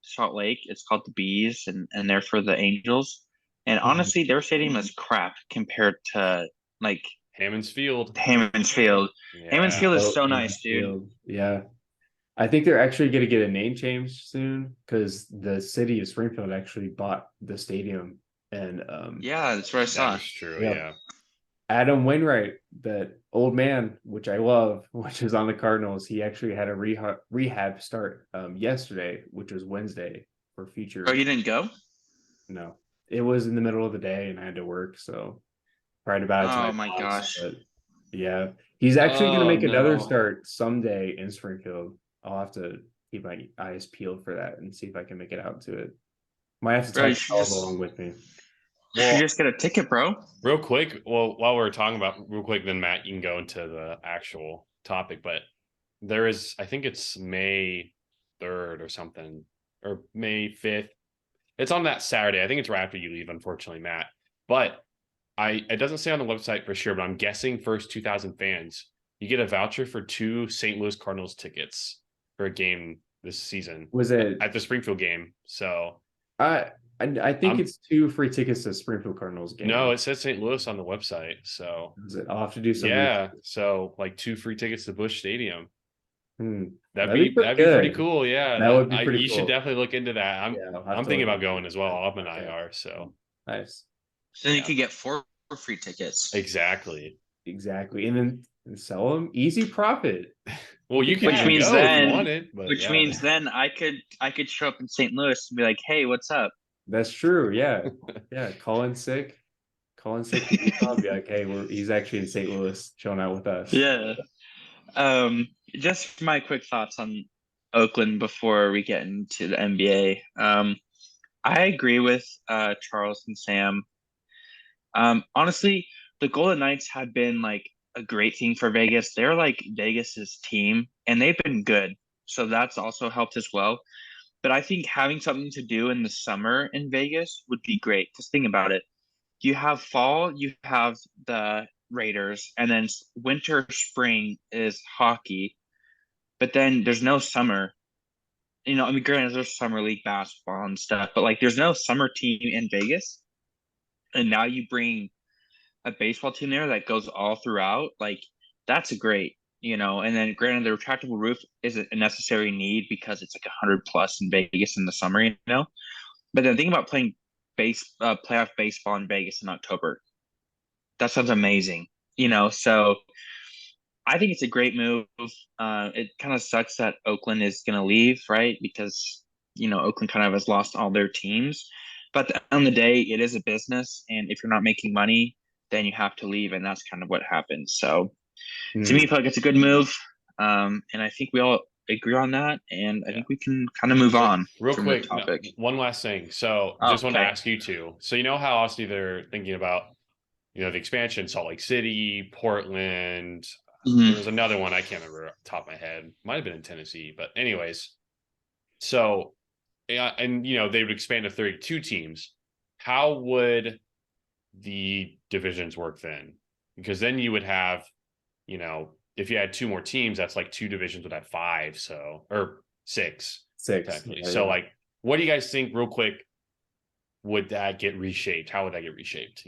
Speaker 1: Salt Lake. It's called the Bees, and they're for the Angels. And honestly, their stadium is crap compared to like
Speaker 2: Hammond's Field.
Speaker 1: Hammond's Field. Hammond's
Speaker 2: Yeah.
Speaker 1: Field is
Speaker 3: Oh,
Speaker 1: so
Speaker 3: in
Speaker 1: nice,
Speaker 3: this
Speaker 1: dude.
Speaker 3: field. Yeah. I think they're actually going to get a name change soon because the city of Springfield actually bought the stadium. And
Speaker 1: Yeah, that's what I saw.
Speaker 2: That is true.
Speaker 3: yeah,
Speaker 2: Yeah.
Speaker 3: Adam Wainwright, that old man, which I love, which is on the Cardinals, he actually had a rehab start yesterday, which was Wednesday for future.
Speaker 1: Oh, you didn't go?
Speaker 3: No, it was in the middle of the day and I had to work, so right about it to
Speaker 1: Oh
Speaker 3: my
Speaker 1: my
Speaker 3: boss.
Speaker 1: gosh.
Speaker 3: But yeah, he's actually going to
Speaker 1: Oh
Speaker 3: make another
Speaker 1: no.
Speaker 3: start someday in Springfield. I'll have to keep my eyes peeled for that and see if I can make it out to it. Might have to
Speaker 1: Bro,
Speaker 3: talk Charles along with me.
Speaker 1: you should just get a ticket, bro.
Speaker 2: Real quick, well, while we're talking about real quick, then Matt, you can go into the actual topic. But there is, I think it's May 3rd or something, or May 5th. It's on that Saturday. I think it's right after you leave, unfortunately, Matt. But it doesn't say on the website for sure, but I'm guessing first 2,000 fans, you get a voucher for 2 St. Louis Cardinals tickets for a game this season.
Speaker 3: Was it
Speaker 2: at the Springfield game? So
Speaker 3: I think
Speaker 2: I'm-
Speaker 3: it's 2 free tickets to Springfield Cardinals game.
Speaker 2: no, it says St. Louis on the website. So
Speaker 3: I'll have to do some
Speaker 2: yeah, so like 2 free tickets to Busch Stadium.
Speaker 3: research.
Speaker 2: That'd
Speaker 3: That'd
Speaker 2: be
Speaker 3: be pretty
Speaker 2: pretty
Speaker 3: good.
Speaker 2: cool. Yeah,
Speaker 3: That would be pretty
Speaker 2: you should
Speaker 3: cool.
Speaker 2: definitely look into that.
Speaker 3: Yeah, I'll have
Speaker 2: I'm
Speaker 3: to
Speaker 2: thinking
Speaker 3: look
Speaker 2: about going
Speaker 3: into
Speaker 2: as well.
Speaker 3: that.
Speaker 2: Autumn and I
Speaker 3: Okay.
Speaker 2: are, so
Speaker 3: Nice.
Speaker 1: So then you
Speaker 2: Yeah.
Speaker 1: could get 4 free tickets.
Speaker 2: exactly.
Speaker 3: Exactly. And then sell them. Easy profit.
Speaker 2: Well, you can
Speaker 1: Which
Speaker 2: even
Speaker 1: means
Speaker 2: go
Speaker 1: then-
Speaker 2: if you want it, but
Speaker 1: Which
Speaker 2: yeah.
Speaker 1: means then I could show up in St. Louis and be like, hey, what's up?
Speaker 3: That's true. Yeah. Yeah. Call in sick. Call in sick to Utah and be like, hey, he's actually in St. Louis chilling out with us.
Speaker 1: Yeah. Just my quick thoughts on Oakland before we get into the NBA. I agree with Charles and Sam. Honestly, the Golden Knights have been like a great team for Vegas. They're like Vegas's team, and they've been good. So that's also helped as well. But I think having something to do in the summer in Vegas would be great. Because think about it. You have fall, you have the Raiders, and then winter, spring is hockey. But then there's no summer. I mean, granted, there's summer league basketball and stuff, but like there's no summer team in Vegas. And now you bring a baseball team there that goes all throughout. Like that's great, And then granted, the retractable roof isn't a necessary need because it's like 100+ in Vegas in the summer, But then think about playing playoff baseball in Vegas in October. That sounds amazing, So I think it's a great move. It kind of sucks that Oakland is going to leave, right? Because Oakland kind of has lost all their teams. But at the end of the day, it is a business, and if you're not making money, then you have to leave, and that's kind of what happened. So to me, I feel like it's a good move, and I think we all agree on that, and I think we can kind of move on.
Speaker 2: Real
Speaker 1: from the
Speaker 2: quick,
Speaker 1: topic.
Speaker 2: one last thing. So just want to ask you two. So you know how obviously they're thinking about, the expansion, Salt Lake City, Portland,
Speaker 1: Mhm.
Speaker 2: There was another one I can't remember off the top of my head. Might have been in Tennessee, but anyways. So, yeah, and they would expand to 32 teams. How would the divisions work then? Because then you would have, if you had two more teams, that's like two divisions would have five, or six. Technically.
Speaker 3: Yeah,
Speaker 2: So,
Speaker 3: yeah.
Speaker 2: like, what do you guys think, real quick? Would that get reshaped? How would that get reshaped?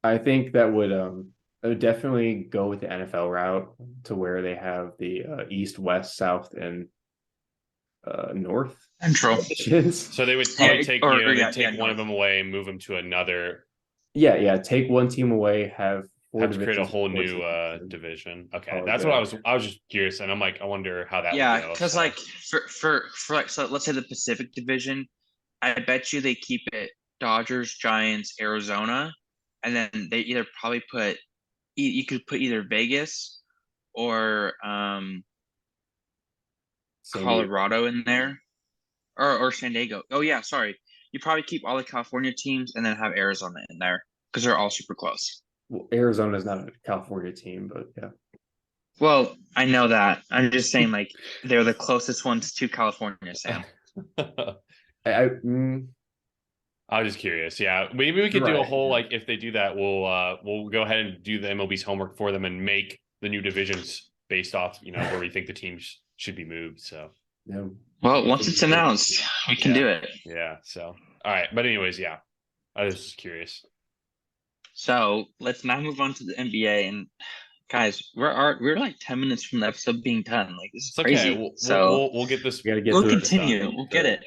Speaker 3: I think that would definitely go with the NFL route to where they have the East, West, South, and North
Speaker 1: Central.
Speaker 3: divisions.
Speaker 2: So they would probably take one of
Speaker 1: no.
Speaker 2: them away and move them to another.
Speaker 3: Yeah. Take one team away, have four
Speaker 2: Have to create a
Speaker 3: divisions,
Speaker 2: whole
Speaker 3: four
Speaker 2: new
Speaker 3: teams.
Speaker 2: division. Okay,
Speaker 3: Call it
Speaker 2: that's
Speaker 3: good.
Speaker 2: what I was just curious, and I'm like, I wonder how that would
Speaker 1: Yeah,
Speaker 2: go.
Speaker 1: because
Speaker 2: So.
Speaker 1: like for like, so let's say the Pacific Division, I bet you they keep it Dodgers, Giants, Arizona, and then they either probably put you could put either Vegas or
Speaker 3: San Diego.
Speaker 1: Colorado in there, or San Diego. Oh yeah, sorry. You probably keep all the California teams and then have Arizona in there because they're all super close.
Speaker 3: Well, Arizona is not a California team, but yeah.
Speaker 1: Well, I know that. I'm just saying, like, they're the closest ones to California, Sam.
Speaker 3: I
Speaker 2: I was just curious. Yeah, maybe we could do a
Speaker 3: Right,
Speaker 2: whole
Speaker 3: yeah.
Speaker 2: like if they do that, we'll go ahead and do the MLB's homework for them and make the new divisions based off where we think the teams should be moved. So
Speaker 3: yeah.
Speaker 1: Well, once it's announced, we can do it.
Speaker 2: yeah. So all right, but anyways, yeah, I was just curious.
Speaker 1: So let's now move on to the NBA. And guys, we're like 10 minutes from the episode being done. Like, this is
Speaker 2: It's
Speaker 1: crazy.
Speaker 2: okay.
Speaker 1: So
Speaker 2: We'll get this.
Speaker 3: We gotta get
Speaker 1: we'll
Speaker 3: through this
Speaker 1: continue.
Speaker 3: time.
Speaker 1: We'll get it.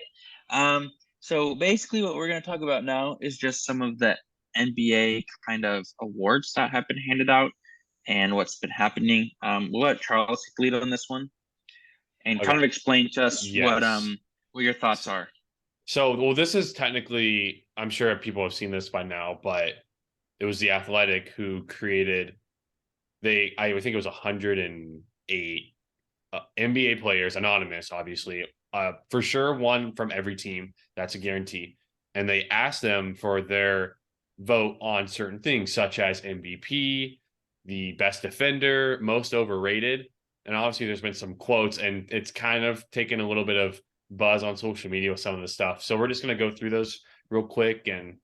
Speaker 1: So basically, what we're going to talk about now is just some of the NBA kind of awards that have been handed out and what's been happening. We'll let Charles lead on this one and kind of explain to us what your thoughts are.
Speaker 2: So, well, this is technically, I'm sure people have seen this by now, but it was The Athletic who created. I think it was 108 NBA players, anonymous, obviously. For sure, one from every team. That's a guarantee. And they asked them for their vote on certain things, such as MVP, the best defender, most overrated. And obviously, there's been some quotes, and it's kind of taken a little bit of buzz on social media with some of the stuff. So we're just going to go through those real quick and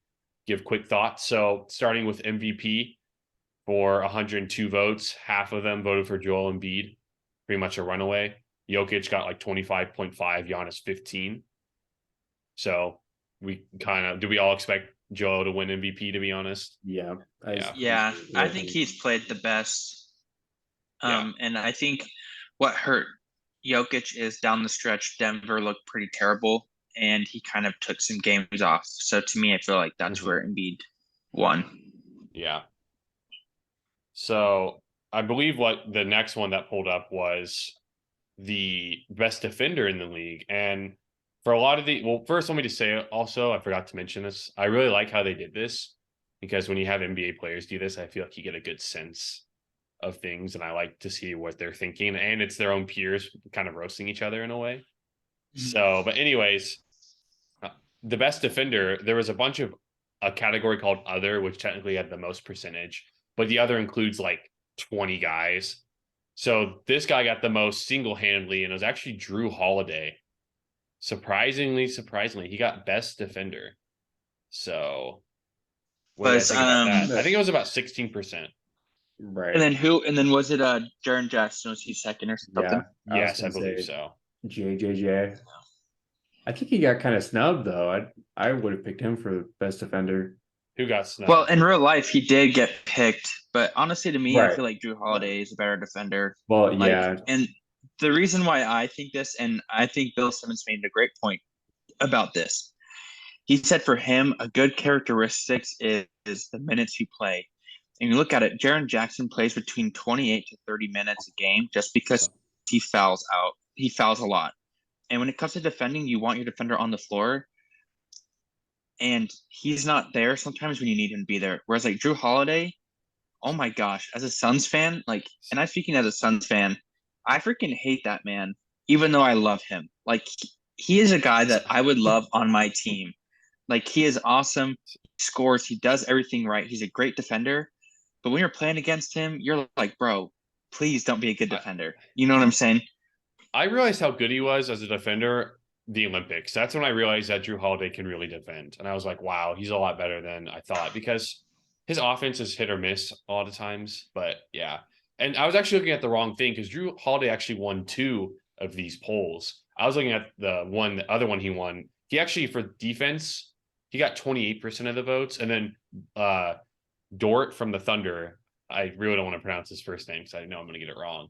Speaker 2: give quick thoughts. So starting with MVP for 102 votes, half of them voted for Joel Embiid, pretty much a runaway. Jokic got like 25.5, Giannis 15. So we do we all expect Joel to win MVP, to be honest?
Speaker 3: Yeah.
Speaker 1: I think he's played the best. And I think what hurt Jokic is down the stretch, Denver looked pretty terrible, and he kind of took some games off. So to me, I feel like that's where Embiid won.
Speaker 2: Yeah. So I believe what the next one that pulled up was the best defender in the league. And for a lot of first, let me just say also, I forgot to mention this. I really like how they did this because when you have NBA players do this, I feel like you get a good sense of things. And I like to see what they're thinking. And it's their own peers kind of roasting each other in a way. So, but anyways, the best defender, there was a category called other, which technically had the most percentage, but the other includes like 20 guys. So this guy got the most single-handedly, and it was actually Drew Holiday. Surprisingly, he got best defender. So what did I think about that? I think it was about 16%.
Speaker 3: Right.
Speaker 1: And then was it Jaren Jackson? Was he second or something?
Speaker 3: Yeah.
Speaker 2: Yes, I believe so.
Speaker 3: JJJ. I think he got kind of snubbed though. I would have picked him for best defender.
Speaker 2: Who got snubbed?
Speaker 1: Well, in real life, he did get picked, but honestly, to me,
Speaker 3: Right.
Speaker 1: I feel like Drew Holiday is a better defender.
Speaker 3: Well, yeah.
Speaker 1: And the reason why I think this, and I think Bill Simmons made a great point about this. He said for him, a good characteristics is the minutes you play. And you look at it, Jaren Jackson plays between 28 to 30 minutes a game just because he fouls out. He fouls a lot. And when it comes to defending, you want your defender on the floor. And he's not there sometimes when you need him to be there. Whereas like Drew Holiday, oh my gosh, as a Suns fan, like, and I'm speaking as a Suns fan, I freaking hate that man, even though I love him. Like, he is a guy that I would love on my team. Like, he is awesome. He scores. He does everything right. He's a great defender. But when you're playing against him, you're like, bro, please don't be a good defender. You know what I'm saying?
Speaker 2: I realized how good he was as a defender the Olympics. That's when I realized that Drew Holiday can really defend. And I was like, wow, he's a lot better than I thought because his offense is hit or miss a lot of times. But yeah. And I was actually looking at the wrong thing because Drew Holiday actually won 2 of these polls. I was looking at the other one he won. He actually, for defense, he got 28% of the votes. And then Dort from the Thunder, I really don't want to pronounce his first name because I know I'm going to get it wrong.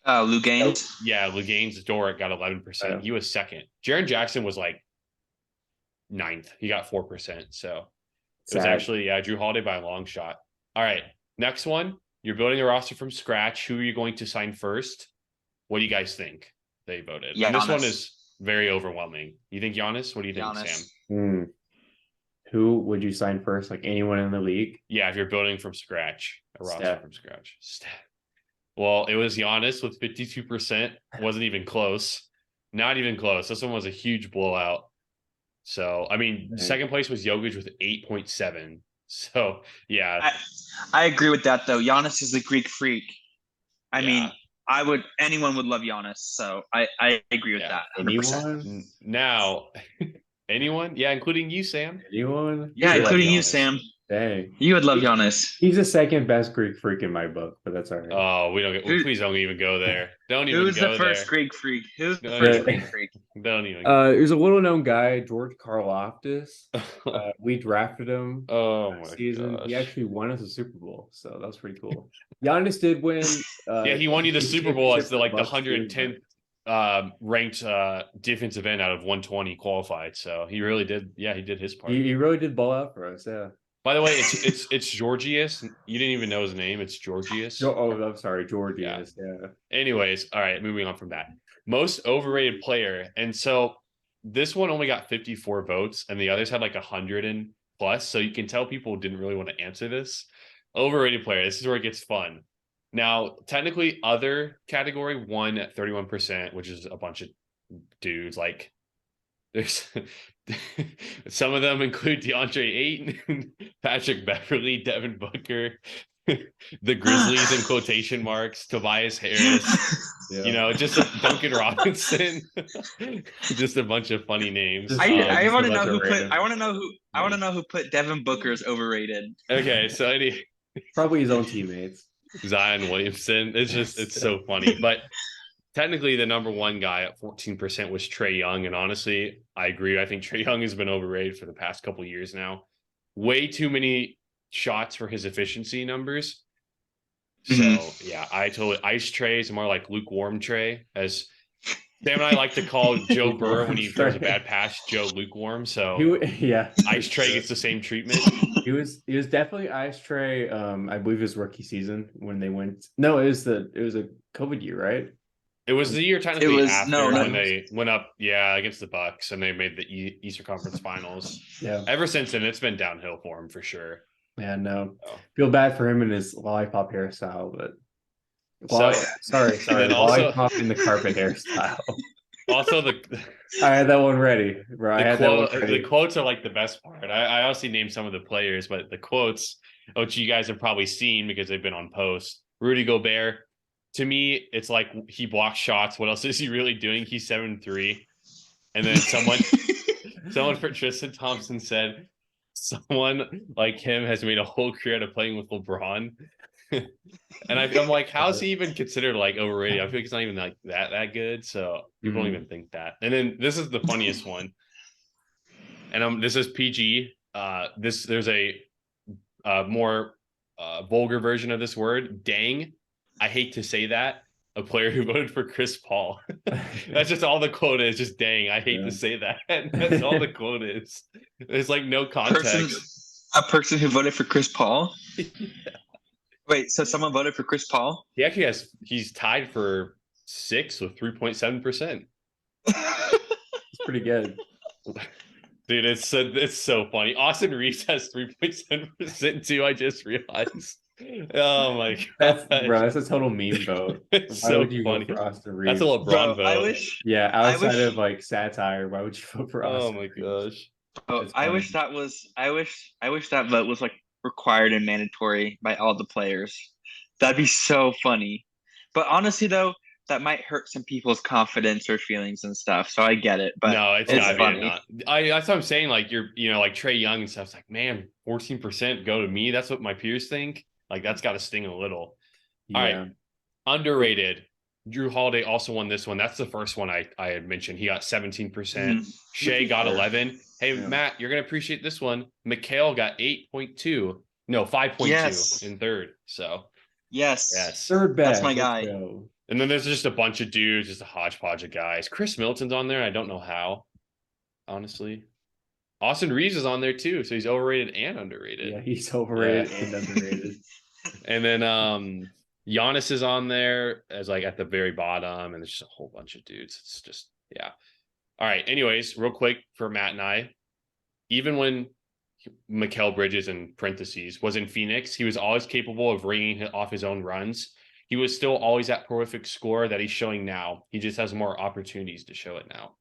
Speaker 1: Lou Gaines.
Speaker 2: Yeah, Lou Gaines Dort got 11%. He was second. Jaren Jackson was like 9th. He got 4%. So it was actually Drew Holiday by a long shot. All right, next one. You're building a roster from scratch. Who are you going to sign first? What do you guys think they voted?
Speaker 1: Yeah,
Speaker 2: and this
Speaker 1: Giannis.
Speaker 2: one is very overwhelming. You think Giannis? What do you think,
Speaker 1: Giannis.
Speaker 2: Sam?
Speaker 3: Who would you sign first? Like anyone in the league?
Speaker 2: Yeah, if you're building from scratch, a roster
Speaker 3: Steph.
Speaker 2: from scratch. Well, it was Giannis with 52%. Wasn't even close. Not even close. This one was a huge blowout. So, I mean, second place was Jokic with 8.7. So, yeah.
Speaker 1: I agree with that, though. Giannis is a Greek freak. I mean, anyone would love Giannis. So I agree with that. 100%.
Speaker 3: Anyone?
Speaker 2: Now, anyone? Yeah, including you, Sam.
Speaker 3: Anyone?
Speaker 1: Yeah,
Speaker 2: You
Speaker 1: including
Speaker 2: love
Speaker 1: you,
Speaker 2: Giannis.
Speaker 1: Sam.
Speaker 3: Dang.
Speaker 1: You would love Giannis.
Speaker 3: He's the second best Greek freak in my book, but that's all right.
Speaker 2: Oh, please don't even go there. Don't even
Speaker 1: Who's
Speaker 2: go
Speaker 1: the first
Speaker 2: there.
Speaker 1: Greek freak? Who's the
Speaker 2: No,
Speaker 1: first
Speaker 2: no.
Speaker 1: Greek freak?
Speaker 2: Don't even.
Speaker 3: There's a little known guy, George Karlaftis. We drafted him
Speaker 2: Oh my
Speaker 3: last season.
Speaker 2: gosh.
Speaker 3: He actually won us a Super Bowl, so that was pretty cool. Giannis did win.
Speaker 2: Yeah, he won you the Super Bowl as the
Speaker 3: Bucks
Speaker 2: 110th ranked defensive end out of 120 qualified. So he really did. Yeah, he did his part.
Speaker 3: He really did ball out for us. Yeah.
Speaker 2: By the way, it's Georgius. You didn't even know his name. It's Georgius.
Speaker 3: Oh, I'm sorry, Georgius. Yeah.
Speaker 2: Anyways, all right, moving on from that. Most overrated player. And so this one only got 54 votes, and the others had like 100 and plus. So you can tell people didn't really want to answer this. Overrated player. This is where it gets fun. Now, technically, other category won at 31%, which is a bunch of dudes. Like, there's some of them include DeAndre Ayton, Patrick Beverly, Devin Booker, the Grizzlies in quotation marks, Tobias Harris, just Duncan Robinson, just a bunch of funny names.
Speaker 1: I want to know who put Devin Booker's overrated.
Speaker 2: Okay, so
Speaker 3: probably his own teammates.
Speaker 2: Zion Williamson. It's so funny. But technically the number one guy at 14% was Trae Young. And honestly, I agree. I think Trae Young has been overrated for the past couple of years now. Way too many shots for his efficiency numbers. So yeah, I totally ice Trae is more like lukewarm Trae, as Sam and I like to call Joe Burrow when he throws a bad pass, Joe lukewarm. So ice Trae gets the same treatment.
Speaker 3: He was definitely ice Trae. I believe his rookie season when they went. No, it was a COVID year, right?
Speaker 2: It was the year technically after when they went up, against the Bucks, and they made the Eastern Conference Finals.
Speaker 3: Yeah.
Speaker 2: Ever since then, it's been downhill for him for sure.
Speaker 3: Yeah, no. Feel bad for him and his lollipop hairstyle, but sorry. Lollipop in the carpet hairstyle.
Speaker 2: Also,
Speaker 3: I had that one ready, bro.
Speaker 2: The quotes are like the best part. I honestly named some of the players, but the quotes, which you guys have probably seen because they've been on post. Rudy Gobert. To me, it's like he blocks shots. What else is he really doing? He's 7'3". And then someone for Tristan Thompson said, someone like him has made a whole career out of playing with LeBron. And I'm like, how's he even considered like overrated? I feel like he's not even like that good. So people don't even think that. And then this is the funniest one. And this is PG. There's a more vulgar version of this word. Dang. I hate to say that. A player who voted for Chris Paul. That's just all the quote is. Just dang. I hate to say that. That's all the quote is. There's like no context.
Speaker 1: A person who voted for Chris Paul? Wait, so someone voted for Chris Paul?
Speaker 2: He actually he's tied for 6th with 3.7%.
Speaker 3: It's pretty good.
Speaker 2: Dude, it's so funny. Austin Reeves has 3.7% too. I just realized. Oh my god,
Speaker 3: that's a total meme vote.
Speaker 2: It's so funny. That's a LeBron vote.
Speaker 3: Outside of like satire, why would you vote for Austin?
Speaker 2: Oh my gosh.
Speaker 1: I wish that vote was like for required and mandatory by all the players. That'd be so funny. But honestly, though, that might hurt some people's confidence or feelings and stuff. So I get it, but
Speaker 2: No, it's
Speaker 1: it's
Speaker 2: gotta
Speaker 1: funny.
Speaker 2: be a not. That's what I'm saying. Like like Trey Young and stuff. It's like, man, 14% go to me. That's what my peers think. Like that's got to sting a little. All right, underrated. Drew Holiday also won this one. That's the first one I had mentioned. He got 17%. Shea got 11. Hey, Matt, you're gonna appreciate this one. Mikhail got 8.2. No, 5.2 in third. So
Speaker 1: yes,
Speaker 3: third best.
Speaker 1: That's my guy.
Speaker 2: And then there's just a bunch of dudes, just a hodgepodge of guys. Chris Middleton's on there. I don't know how, honestly. Austin Reeves is on there too, so he's overrated and underrated.
Speaker 3: Yeah, he's overrated and underrated.
Speaker 2: And then Giannis is on there as like at the very bottom, and there's just a whole bunch of dudes. It's just All right. Anyways, real quick for Matt and I, even when Mikal Bridges in parentheses was in Phoenix, he was always capable of ringing off his own runs. He was still always that prolific scorer that he's showing now. He just has more opportunities to show it now.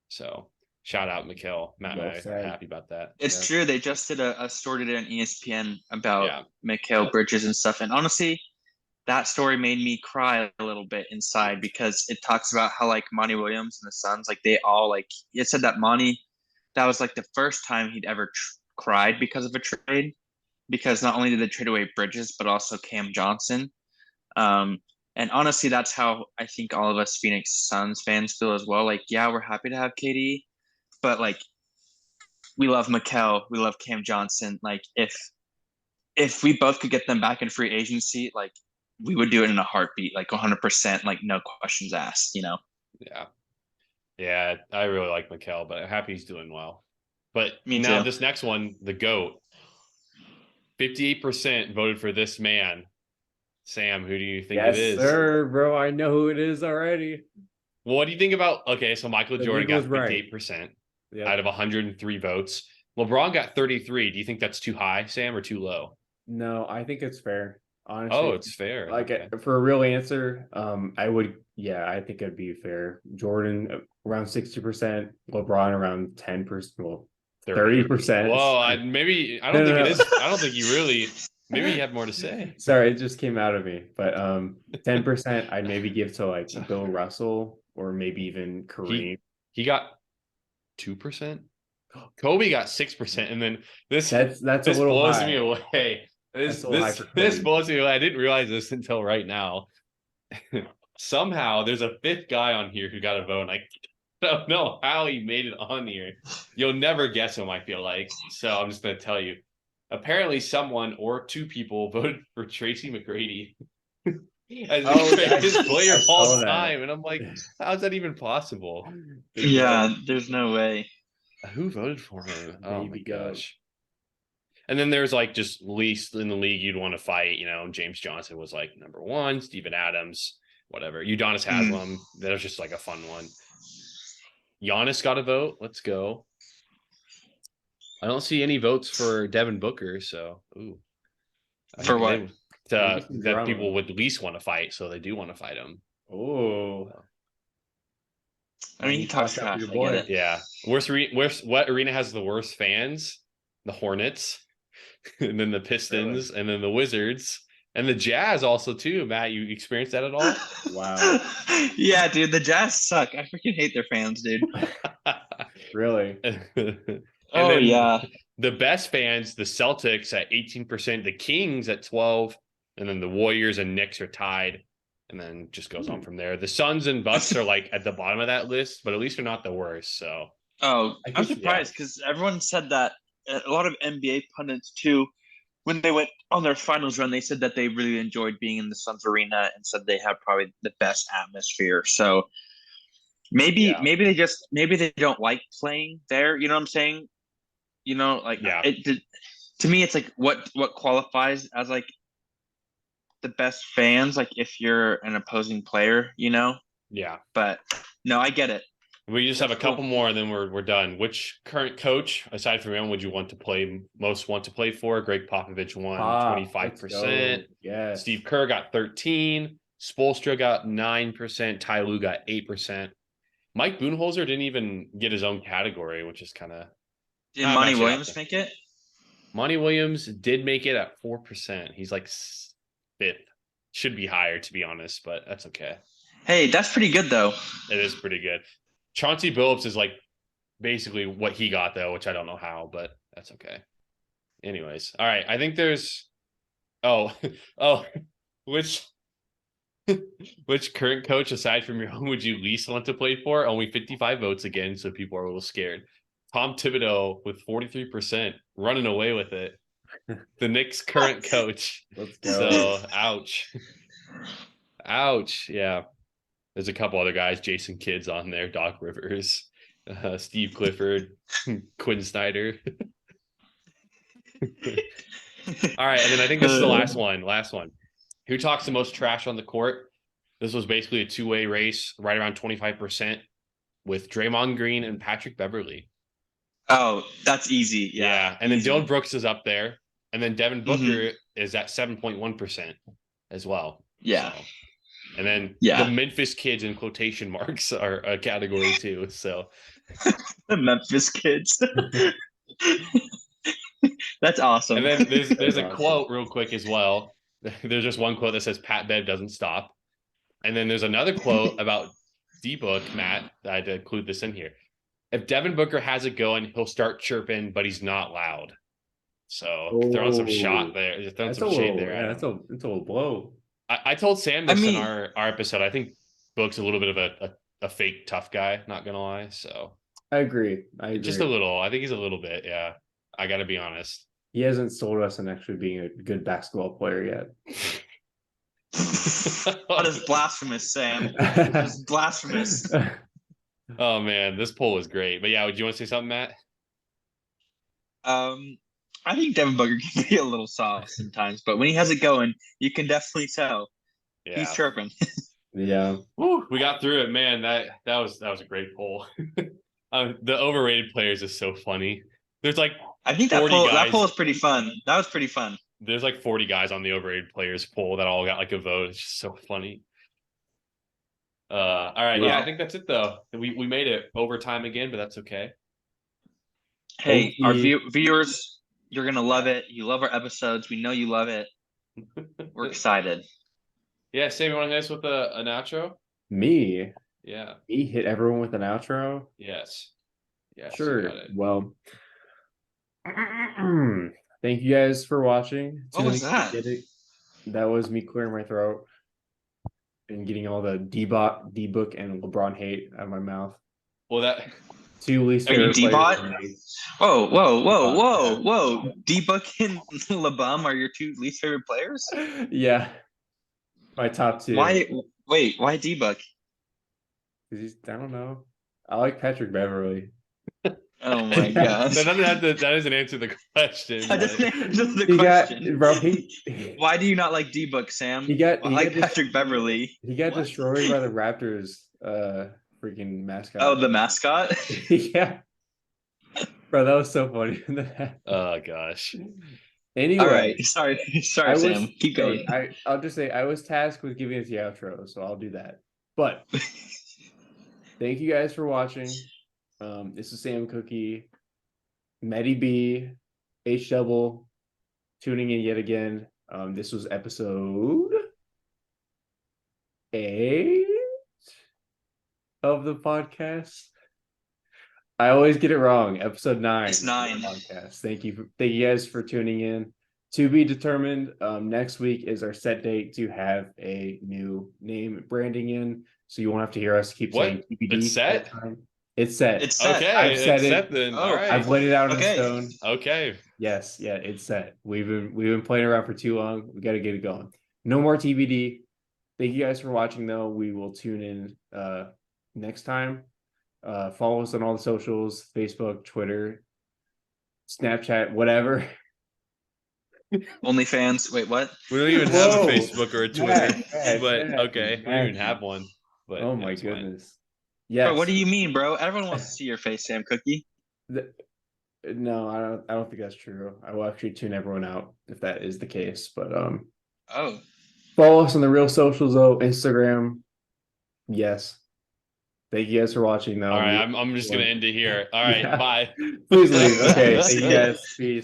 Speaker 2: So shout out Mikal. Matt and I are happy about that.
Speaker 1: It's true. They just did a story today on ESPN about Mikal Bridges and stuff. And honestly, that story made me cry a little bit inside because it talks about how like Monty Williams and the Suns, like they all like it said that Monty, that was like the first time he'd ever cried because of a trade, because not only did they trade away Bridges but also Cam Johnson. And honestly, that's how I think all of us Phoenix Suns fans feel as well. Like, yeah, we're happy to have KD, but like we love Mikal, we love Cam Johnson. Like if we both could get them back in free agency, like we would do it in a heartbeat, like 100%, like no questions asked, you know?
Speaker 2: Yeah, I really like Mikal, but I'm happy he's doing well. But
Speaker 1: now
Speaker 2: this next one, the GOAT, 58% voted for this man. Sam, who do you think it is?
Speaker 3: Yes, sir, bro. I know who it is already.
Speaker 2: Well, what do you think about, so Michael Jordan got 58% out of 103 votes. LeBron got 33. Do you think that's too high, Sam, or too low?
Speaker 3: No, I think it's fair. Honestly.
Speaker 2: Oh, it's fair.
Speaker 3: Like for a real answer, I think it'd be fair. Jordan around 60%, LeBron around 10%, well, 30%.
Speaker 2: Well, I don't think it is. I don't think you really. Maybe you have more to say.
Speaker 3: Sorry, it just came out of me. But 10% I'd maybe give to like Bill Russell or maybe even Kareem.
Speaker 2: He got 2%. Kobe got 6%, and then this
Speaker 3: that's
Speaker 2: this
Speaker 3: a little
Speaker 2: blows
Speaker 3: high.
Speaker 2: me away. This blows me away. I didn't realize this until right now. Somehow there's a fifth guy on here who got a vote. And I don't know how he made it on here. You'll never guess him, I feel like. So I'm just going to tell you. Apparently someone or two people voted for Tracy McGrady as the greatest player of all time. And I'm like, how's that even possible?
Speaker 1: Yeah, there's no way.
Speaker 2: Who voted for him? Oh my gosh. And then there's like just least in the league you'd want to fight. James Johnson was like number one, Steven Adams, whatever. Udonis Haslem. That was just like a fun one. Giannis got a vote. Let's go. I don't see any votes for Devin Booker. So,
Speaker 1: for what?
Speaker 2: That people would at least want to fight. So they do want to fight him.
Speaker 3: Oh.
Speaker 1: I mean, he talks trash. I get it.
Speaker 2: Yeah. What arena has the worst fans? The Hornets, and then the Pistons, and then the Wizards, and the Jazz also too. Matt, you experienced that at all?
Speaker 3: Wow.
Speaker 1: Yeah, dude, the Jazz suck. I freaking hate their fans, dude.
Speaker 3: Really?
Speaker 1: Yeah.
Speaker 2: The best fans, the Celtics at 18%, the Kings at 12%, and then the Warriors and Knicks are tied, and then just goes on from there. The Suns and Bucks are like at the bottom of that list, but at least they're not the worst. So.
Speaker 1: Oh, I'm surprised because everyone said that. A lot of NBA pundits too, when they went on their finals run, they said that they really enjoyed being in the Suns arena and said they have probably the best atmosphere. So maybe they don't like playing there. You know what I'm saying? To me, it's like what qualifies as like the best fans. Like if you're an opposing player,
Speaker 2: Yeah.
Speaker 1: But no, I get it.
Speaker 2: We just have a couple more, and then we're done. Which current coach, aside from him, would you most want to play for? Greg Popovich won 25%.
Speaker 3: Yeah.
Speaker 2: Steve Kerr got 13%. Spoelstra got 9%. Ty Lue got 8%. Mike Budenholzer didn't even get his own category, which is kind of.
Speaker 1: Did Monty Williams make it?
Speaker 2: Monty Williams did make it at 4%. He's like 5th. Should be higher, to be honest, but that's okay.
Speaker 1: Hey, that's pretty good though.
Speaker 2: It is pretty good. Chauncey Billups is like basically what he got though, which I don't know how, but that's okay. Anyways, all right. I think there's which current coach aside from your own would you least want to play for? Only 55 votes again, so people are a little scared. Tom Thibodeau with 43%, running away with it. The Knicks' current coach.
Speaker 3: Let's go.
Speaker 2: So, ouch. Yeah. There's a couple other guys, Jason Kidd's on there, Doc Rivers, Steve Clifford, Quinn Snyder. All right, and then I think this is the last one. Who talks the most trash on the court? This was basically a two-way race, right around 25%, with Draymond Green and Patrick Beverley.
Speaker 1: Oh, that's easy.
Speaker 2: Yeah. And
Speaker 1: easy.
Speaker 2: then Dylan Brooks is up there. And then Devin Booker is at 7.1% as well.
Speaker 1: Yeah.
Speaker 2: So, and then the Memphis kids in quotation marks are a category too. So
Speaker 1: the Memphis kids. That's awesome.
Speaker 2: And then there's a quote real quick as well. There's just one quote that says Pat Bev doesn't stop. And then there's another quote about D-Book, Matt, that I had to include this in here. If Devin Booker has it going, he'll start chirping, but he's not loud. So throwing some shot there. Just throwing some shade there.
Speaker 3: Yeah, that's a little blow.
Speaker 2: I told Sam this in our episode. I think Book's a little bit of a fake tough guy, not gonna lie. So
Speaker 3: I agree.
Speaker 2: Just a little. I think he's a little bit, yeah. I gotta be honest.
Speaker 3: He hasn't sold us on actually being a good basketball player yet.
Speaker 1: That is blasphemous, Sam. That is blasphemous.
Speaker 2: Oh man, this poll is great. But yeah, would you want to say something, Matt?
Speaker 1: I think Devin Booker can be a little soft sometimes, but when he has it going, you can definitely tell. Yeah. He's chirping.
Speaker 3: Yeah.
Speaker 2: Woo, we got through it, man. That was a great poll. The overrated players is so funny. There's like
Speaker 1: I think that poll is pretty fun. That was pretty fun.
Speaker 2: There's like 40 guys on the overrated players poll that all got like a vote. It's just so funny. All right, yeah, I think that's it though. We made it overtime again, but that's okay.
Speaker 1: Hey, our viewers, you're gonna love it. You love our episodes. We know you love it. We're excited.
Speaker 2: Yeah, Sam, you want to hit us with an outro?
Speaker 3: Me?
Speaker 2: Yeah.
Speaker 3: Me hit everyone with an outro?
Speaker 2: Yes.
Speaker 3: Sure. Well, thank you guys for watching.
Speaker 1: What was that?
Speaker 3: That was me clearing my throat and getting all the D-Book and LeBron hate out of my mouth.
Speaker 2: Well, that
Speaker 3: two least
Speaker 1: favorite players. Whoa. D-Book and LeBron are your two least favorite players?
Speaker 3: Yeah. My top two.
Speaker 1: Why D-Book?
Speaker 3: I don't know. I like Patrick Beverly.
Speaker 1: Oh my gosh.
Speaker 2: That doesn't answer the question.
Speaker 1: That doesn't answer the question.
Speaker 3: Bro,
Speaker 1: why do you not like D-Book, Sam?
Speaker 3: He got
Speaker 1: Patrick Beverly.
Speaker 3: He got destroyed by the Raptors freaking mascot.
Speaker 1: Oh, the mascot?
Speaker 3: Yeah. Bro, that was so funny.
Speaker 2: Oh gosh.
Speaker 3: Anyway.
Speaker 1: All right. Sorry, Sam. Keep going.
Speaker 3: I'll just say I was tasked with giving us the outro, so I'll do that. But thank you guys for watching. This is Samecookie, MattyB, H-Double, tuning in yet again. This was episode 8 of the podcast. I always get it wrong. Episode 9.
Speaker 1: It's 9.
Speaker 3: Of the podcast. Thank you guys for tuning in. To be determined. Next week is our set date to have a new name branding in, so you won't have to hear us keep saying TBD.
Speaker 2: It's set.
Speaker 3: It's set.
Speaker 1: It's set.
Speaker 2: Okay,
Speaker 3: I've said
Speaker 2: it's set then. All right.
Speaker 3: I've laid it out in stone.
Speaker 2: Okay.
Speaker 3: Yes, yeah, it's set. We've been playing around for too long. We got to get it going. No more TBD. Thank you guys for watching, though. We will tune in next time. Follow us on all the socials: Facebook, Twitter, Snapchat, whatever.
Speaker 1: OnlyFans. Wait, what?
Speaker 2: We don't even have a Facebook or a Twitter, but
Speaker 3: yeah,
Speaker 2: okay, we don't even have one. But
Speaker 3: oh my goodness. Yes.
Speaker 1: Bro, what do you mean, bro? Everyone wants to see your face, Samecookie.
Speaker 3: No, I don't think that's true. I will actually tune everyone out if that is the case. But follow us on the real socials though. Instagram. Yes. Thank you guys for watching though.
Speaker 2: All right, I'm just gonna end it here. All right, bye.
Speaker 3: Please leave. Okay, thank you guys. Peace.